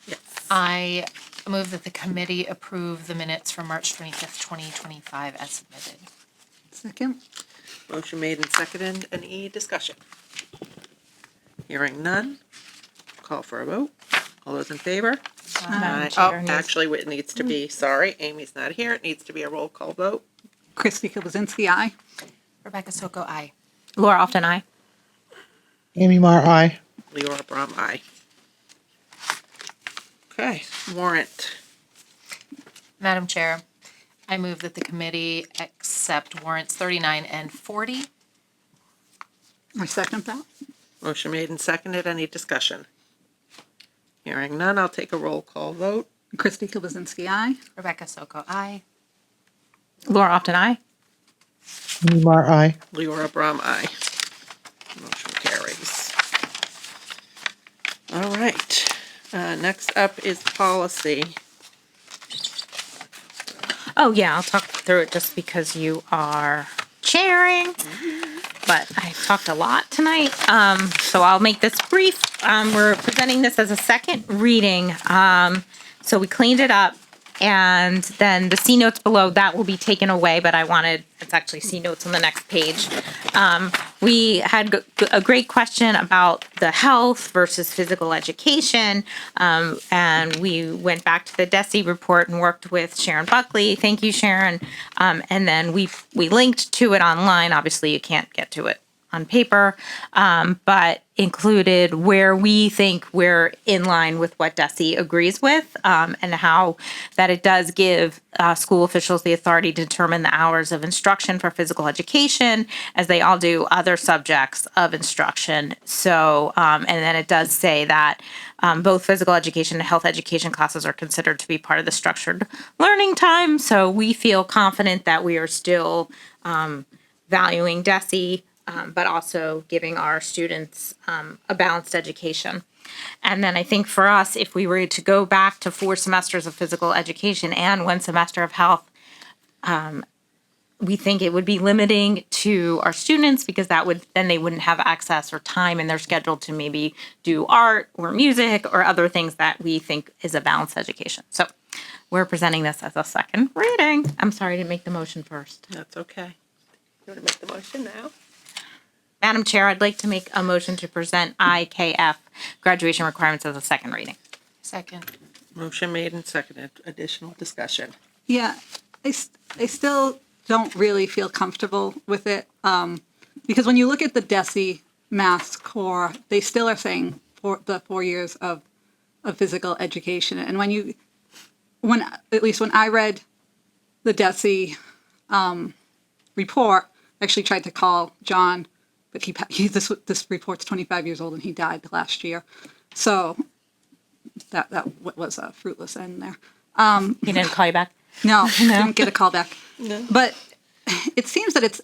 Yes. I move that the committee approve the minutes from March 25th, 2025 as submitted. Second. Motion made and seconded. Any discussion? Hearing none. Call for a vote. All those in favor? Madam Oh, Chair, needs- actually, it needs to be, sorry, Amy's not here. It needs to be a roll call vote. Christy Kobzinski, aye. Rebecca Soko, aye. Laura Often, aye. Amy Mar, aye. Leora Brom, aye. Okay, warrant. Madam Chair, I move that the committee accept warrants 39 and 40. I second that. Motion made and seconded. Any discussion? Hearing none, I'll take a roll call vote. Christy Kobzinski, aye. Rebecca Soko, aye. Laura Often, aye. Amy Mar, aye. Leora Brom, aye. Motion carries. All right. Next up is policy. Oh, yeah, I'll talk through it just because you are chairing. But I talked a lot tonight, so I'll make this brief. We're presenting this as a second reading. So we cleaned it up, and then the C notes below, that will be taken away, but it's actually C notes on the next page. We had a great question about the health versus physical education, and we went back to the DESE report and worked with Sharon Buckley. Thank you, Sharon. And then we linked to it online. Obviously, you can't get to it on paper, but included where we think we're in line with what DESE agrees with, and how that it does give school officials the authority to determine the hours of instruction for physical education, as they all do other subjects of instruction. So, and then it does say that both physical education and health education classes are considered to be part of the structured learning time. So we feel confident that we are still valuing DESE, but also giving our students a balanced education. And then I think for us, if we were to go back to 4 semesters of physical education and 1 semester of health, we think it would be limiting to our students, because then they wouldn't have access or time in their schedule to maybe do art or music or other things that we think is a balanced education. So we're presenting this as a second reading. I'm sorry to make the motion first. That's okay. You want to make the motion now? Madam Chair, I'd like to make a motion to present IKF graduation requirements as a second reading. Second. Motion made and seconded. Additional discussion. Yeah, I still don't really feel comfortable with it, because when you look at the DESE Mass Core, they still are saying the 4 years of physical education. And at least when I read the DESE report, I actually tried to call John, but this report's 25 years old and he died last year. So that was a fruitless end there. He didn't call you back? No, didn't get a call back. No. But it seems that it's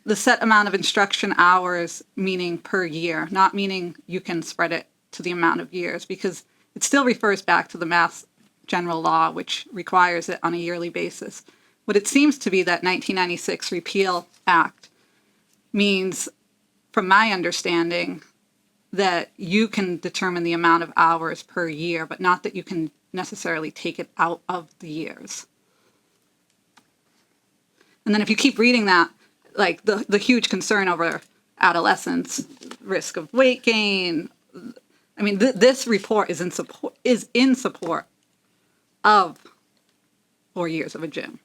the set amount of instruction hours, meaning per year, not meaning you can spread it to the amount of years, because it still refers back to the Mass General Law, which requires it on a yearly basis. What it seems to be that 1996 Repeal Act means, from my understanding, that you can determine the amount of hours per year, but not that you can necessarily take it out of the years. And then if you keep reading that, like the huge concern over adolescents, risk of weight gain. I mean, this report is in support of 4 years of a gym.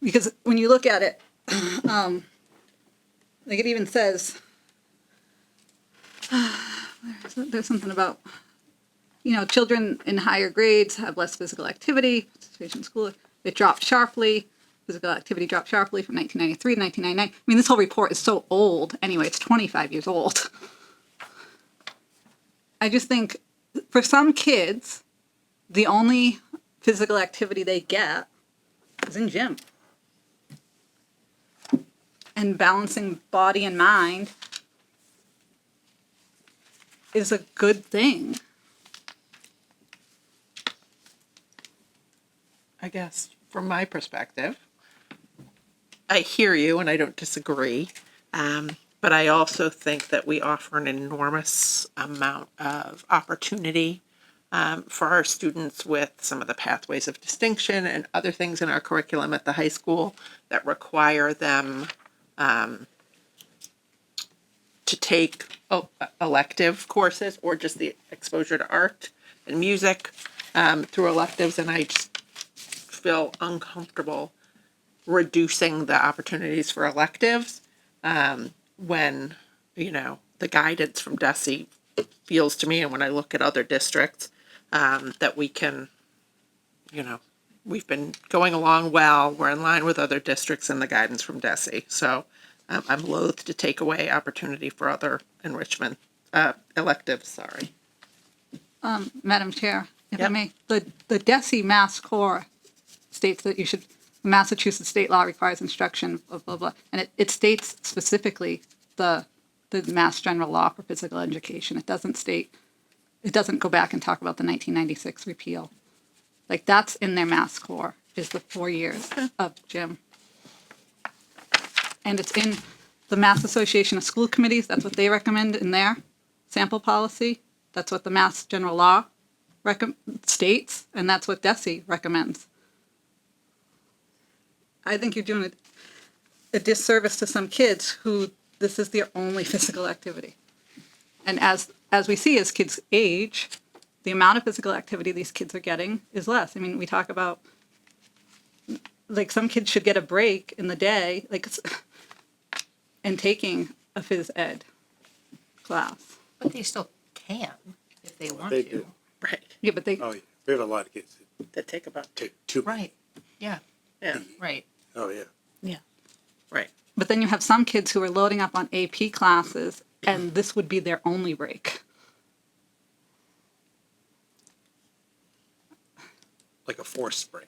Because when you look at it, like it even says, there's something about, children in higher grades have less physical activity, participation in school, it dropped sharply. Physical activity dropped sharply from 1993 to 1999. I mean, this whole report is so old. Anyway, it's 25 years old. I just think for some kids, the only physical activity they get is in gym. And balancing body and mind is a good thing. I guess from my perspective, I hear you and I don't disagree. But I also think that we offer an enormous amount of opportunity for our students with some of the pathways of distinction and other things in our curriculum at the high school that require them to take elective courses or just the exposure to art and music through electives. And I just feel uncomfortable reducing the opportunities for electives when, the guidance from DESE feels to me, and when I look at other districts, that we can, we've been going along well, we're in line with other districts and the guidance from DESE. So I'm loath to take away opportunity for other enrichment electives, sorry. Madam Chair, if I Yep. may, the DESE Mass Core states that Massachusetts state law requires instruction, blah, blah, blah. And it states specifically the Mass General Law for physical education. It doesn't go back and talk about the 1996 repeal. Like, that's in their Mass Core, is the 4 years of gym. And it's in the Mass Association of School Committees. That's what they recommend in their sample policy. That's what the Mass General Law states, and that's what DESE recommends. I think you're doing a disservice to some kids who this is their only physical activity. And as we see as kids age, the amount of physical activity these kids are getting is less. I mean, we talk about, like, some kids should get a break in the day, like, and taking a phys ed class. But they still can if they want They to. do. Right. Yeah, but they, Oh, yeah. We have a lot of kids That take about that take two. Right. Yeah. Yeah. Right. Oh, yeah. Right. but then you have some kids who are loading up on AP classes, and this would be their only break. Like a forced break.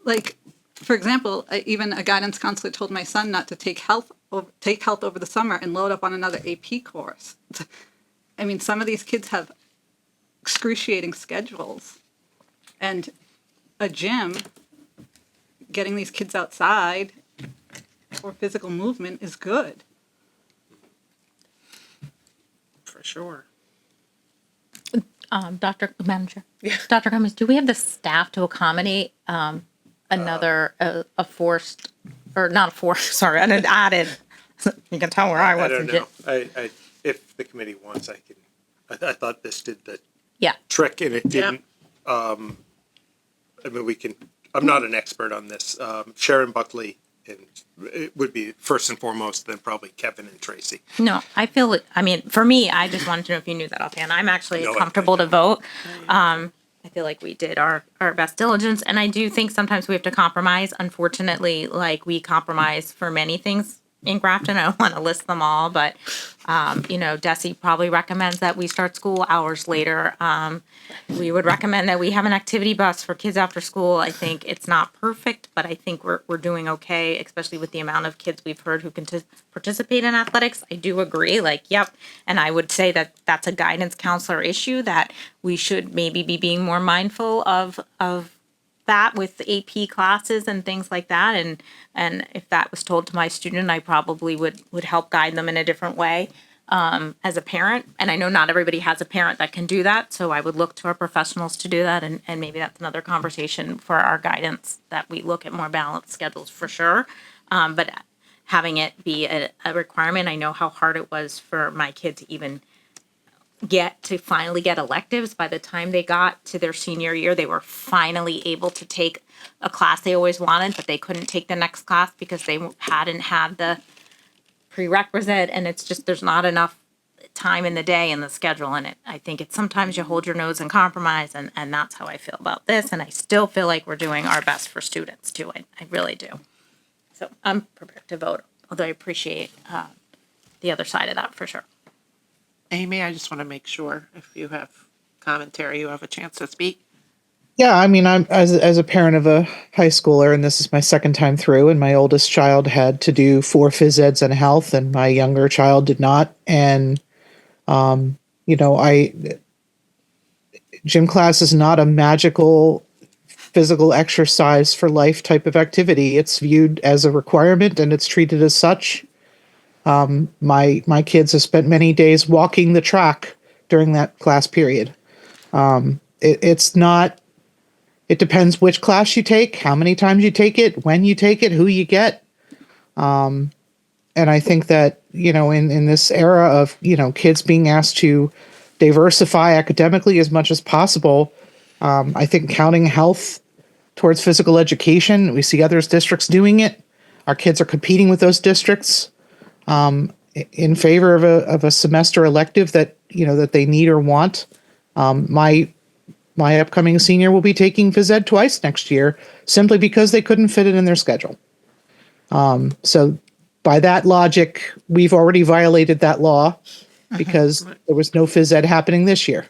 Like, for example, even a guidance counselor told my son not to take health over the summer and load up on another AP course. I mean, some of these kids have excruciating schedules, and a gym, getting these kids outside for physical movement is good. For sure. Madam Chair. Yeah. Dr. Cummings, do we have the staff to accommodate another a forced, or not a forced, sorry, an added, you can tell where I was. I don't know. I if the committee wants, I can. I thought this did the Yeah. trick, and it didn't. I mean, we can. I'm not an expert on this. Sharon Buckley, and it would be first and foremost, then probably Kevin and Tracy. No, I feel it. I mean, for me, I just wanted to know if you knew that offhand. I'm actually No, I comfortable to vote. I feel like we did our best diligence, and I do think sometimes we have to compromise. Unfortunately, like we compromise for many things in Grafton. I don't want to list them all, but Desi probably recommends that we start school hours later. We would recommend that we have an activity bus for kids after school. I think it's not perfect, but I think we're doing okay, especially with the amount of kids we've heard who can participate in athletics. I do agree, yep. And I would say that that's a guidance counselor issue that we should maybe be being more mindful of that with AP classes and things like that. And if that was told to my student, I probably would help guide them in a different way. As a parent, and I know not everybody has a parent that can do that, so I would look to our professionals to do that, and maybe that's another conversation for our guidance, that we look at more balanced schedules for sure. But having it be a requirement, I know how hard it was for my kids to even finally get electives. By the time they got to their senior year, they were finally able to take a class they always wanted, but they couldn't take the next class because they hadn't had the prerequisite, and it's just there's not enough time in the day in the schedule. And I think it's sometimes you hold your nose and compromise, and that's how I feel about this. And I still feel like we're doing our best for students too. I really do. So I'm prepared to vote, although I appreciate the other side of that for sure. Amy, I just want to make sure if you have commentary, you have a chance to speak. Yeah, I mean, I'm as a parent of a high schooler, and this is my second time through, and my oldest child had to do 4 phys eds and health, and my younger child did not. And gym class is not a magical physical exercise for life type of activity. It's viewed as a requirement, and it's treated as such. My kids have spent many days walking the track during that class period. It's not. It depends which class you take, how many times you take it, when you take it, who you get. And I think that, in this era of, kids being asked to diversify academically as much as possible, I think counting health towards physical education, we see other districts doing it. Our kids are competing with those districts in favor of a semester elective that, that they need or want. My upcoming senior will be taking phys ed twice next year simply because they couldn't fit it in their schedule. So by that logic, we've already violated that law because there was no phys ed happening this year.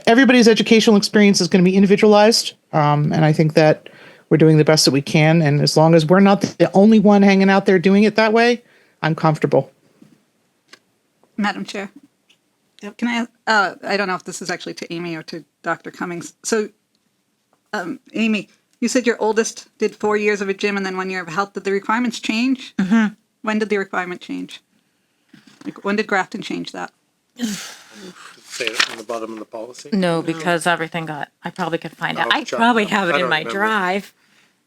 Everybody's educational experience is going to be individualized. And I think that we're doing the best that we can. And as long as we're not the only one hanging out there doing it that way, I'm comfortable. Madam Chair. Yep. Can I don't know if this is actually to Amy or to Dr. Cummings. So, Amy, you said your oldest did 4 years of a gym and then 1 year of health. Did the requirements change? Mm-hmm. When did the requirement change? When did Grafton change that? Say it on the bottom of the policy. No, because everything I probably could find out. I probably have it in my drive.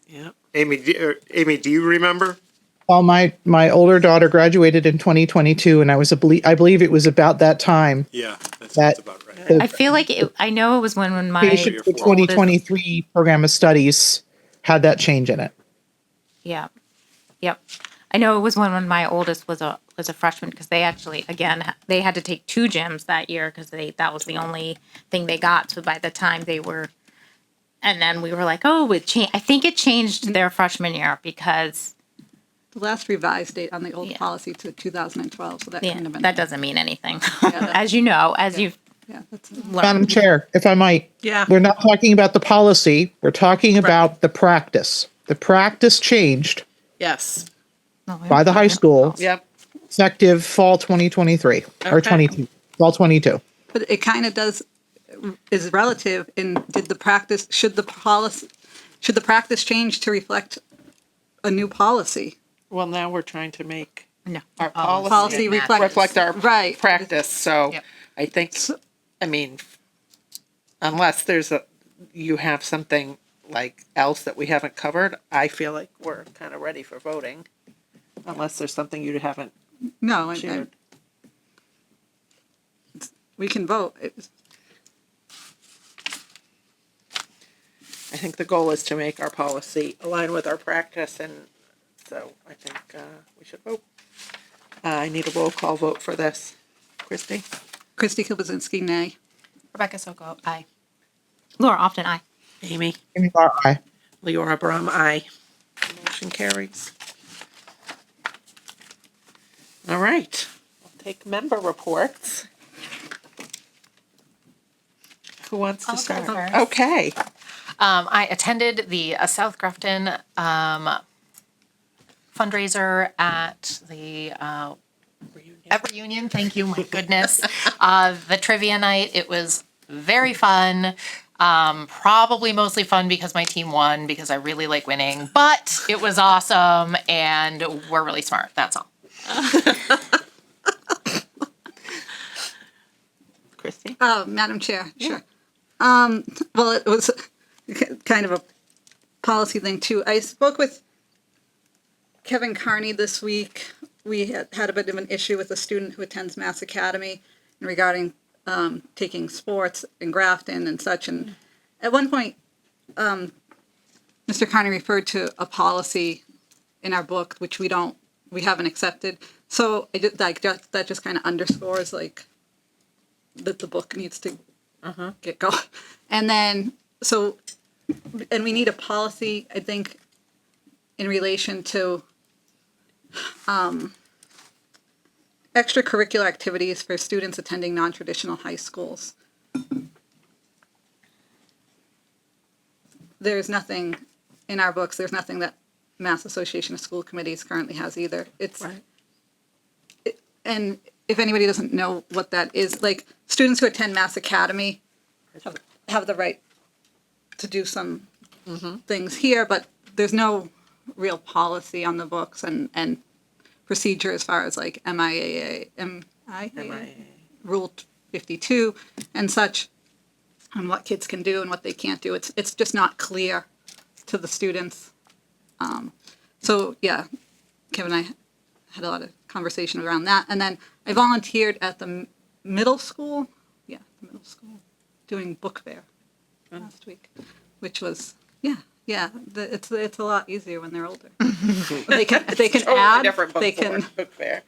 Yeah. Amy, do you remember? Well, my older daughter graduated in 2022, and I believe it was about that time. Yeah, that sounds about right. The I feel like I know it was when my patient for 2023 program of studies had that change in it. Yeah. Yep. I know it was when my oldest was a freshman, because they actually, again, they had to take 2 gyms that year because that was the only thing they got. So by the time they were, and then we were like, oh, it changed. I think it changed their freshman year because The last revised date on the old policy to 2012, so that couldn't have been. that doesn't mean anything, Yeah, as you know, as you've that's Madam Chair, if I might. Yeah. We're not talking about the policy. We're talking about the practice. The practice changed Yes. by the high school Yep. effective fall 2023 or Okay. 22, fall 22. But it kind of is relative in should the practice change to reflect a new policy? Well, now we're trying to make no our Policy reflect our right. practice. So Yep. I think, unless you have something like else that we haven't covered, I feel like we're kind of ready for voting. Unless there's something you haven't No, shared. we can vote. I think the goal is to make our policy align with our practice, and so I think we should vote. I need a roll call vote for this. Christy? Christy Kilbazinski, nay. Rebecca Soko, aye. Laura often Amy? Aye. Leora Brum, aye. Motion carries. All right. We'll take member reports. Who wants to I'll go start? first. Okay. I attended the South Grafton fundraiser at the Reunion. Thank you, my goodness. The trivia night, it was very fun. Probably mostly fun because my team won, because I really like winning, but it was awesome and we're really smart. That's all. Christy? Madam Chair, sure. Well, it was kind of a policy thing too. I spoke with Kevin Carney this week. We had a bit of an issue with a student who attends Mass Academy regarding taking sports in Grafton and such. And at one point, Mr. Carney referred to a policy in our book, which we haven't accepted. So that just kind of underscores like that the book needs to get going. And then, and we need a policy, I think, in relation to extracurricular activities for students attending non-traditional high schools. There's nothing in our books, there's nothing that Mass Association of School Committees currently has either. And if anybody doesn't know what that is, like students who attend Mass Academy have the right to do some things here, but there's no real policy on the books and procedure as far as like MIAA, Rule 52 and such, on what kids can do and what they can't do. It's just not clear to the students. So yeah, Kevin and I had a lot of conversation around that. And then I volunteered at the middle school, doing book fair last week, which was, it's a lot easier when they're older. They can Totally add, different book they can, book fair.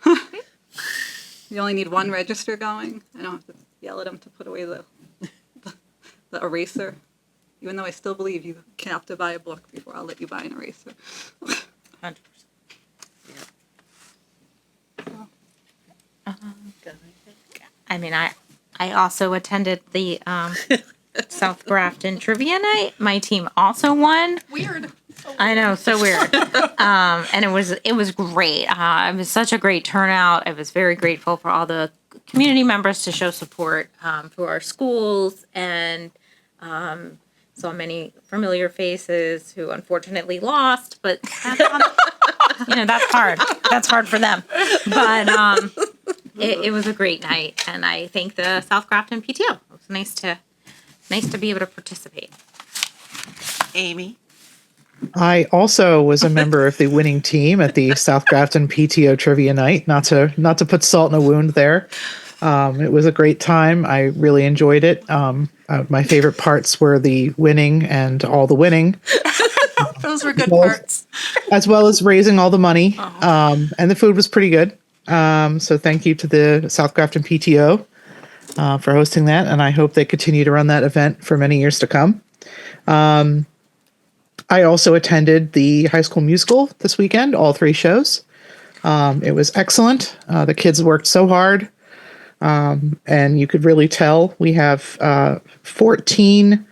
you only need one register going. I don't have to yell at them to put away the eraser, even though I still believe you have to buy a book before I'll let you buy an eraser. 100%. I mean, I also attended the South Grafton Trivia Night. My team also won. Weird. I know, so weird. And it was great. It was such a great turnout. I was very grateful for all the community members to show support for our schools, and saw many familiar faces who unfortunately lost, but that's hard. That's hard for them. But it was a great night, and I thank the South Grafton PTO. It was nice to be able to participate. Amy? I also was a member of the winning team at the South Grafton PTO Trivia Night. Not to put salt in a wound there. It was a great time. I really enjoyed it. My favorite parts were the winning and all the winning. Those were good parts. As well as raising all the money. And the food was pretty good. So thank you to the South Grafton PTO for hosting that. And I hope they continue to run that event for many years to come. I also attended the High School Musical this weekend, all 3 shows. It was excellent. The kids worked so hard. And you could really tell we have 14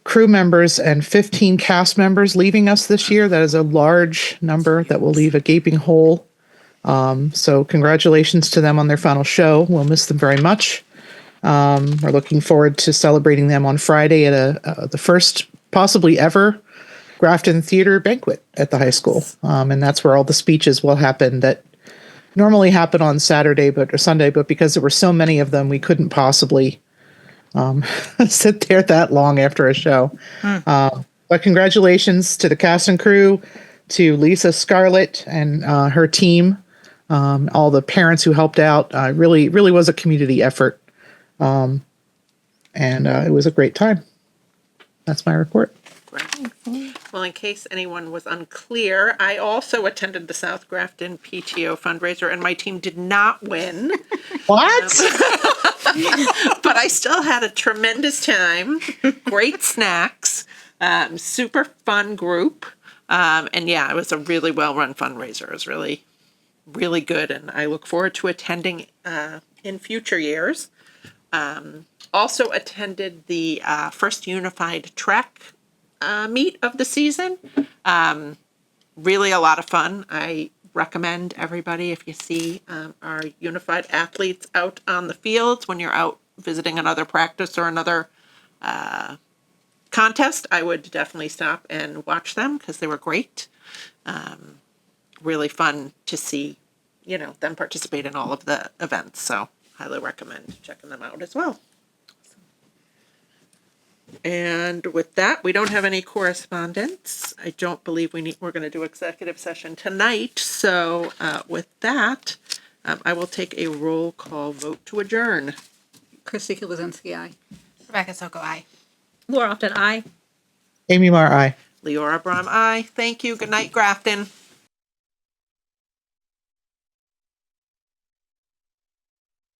crew members and 15 cast members leaving us this year. That is a large number that will leave a gaping hole. So congratulations to them on their final show. We'll miss them very much. We're looking forward to celebrating them on Friday at the first possibly ever Grafton Theater banquet at the high school. And that's where all the speeches will happen that normally happen on Saturday or Sunday, but because there were so many of them, we couldn't possibly sit there that long after a show. But congratulations to the cast and crew, to Lisa Scarlett and her team, all the parents who helped out. Really was a community effort. And it was a great time. That's my report. Great. Well, in case anyone was unclear, I also attended the South Grafton PTO fundraiser, and my team did not win. What? But I still had a tremendous time. Great snacks. Super fun group. And yeah, it was a really well-run fundraiser. It was really really good, and I look forward to attending in future years. Also attended the first Unified Track meet of the season. Really a lot of fun. I recommend everybody, if you see our Unified athletes out on the fields when you're out visiting another practice or another contest, I would definitely stop and watch them because they were great. Really fun to see, them participate in all of the events. So highly recommend checking them out as well. And with that, we don't have any correspondence. I don't believe we're going to do executive session tonight. So with that, I will take a roll call vote to adjourn. Christy Kulizinski, aye. Rebecca Soko, aye. Laura Upton, aye. Amy Mar, aye. Leora Brom, aye. Thank you. Good night, Grafton.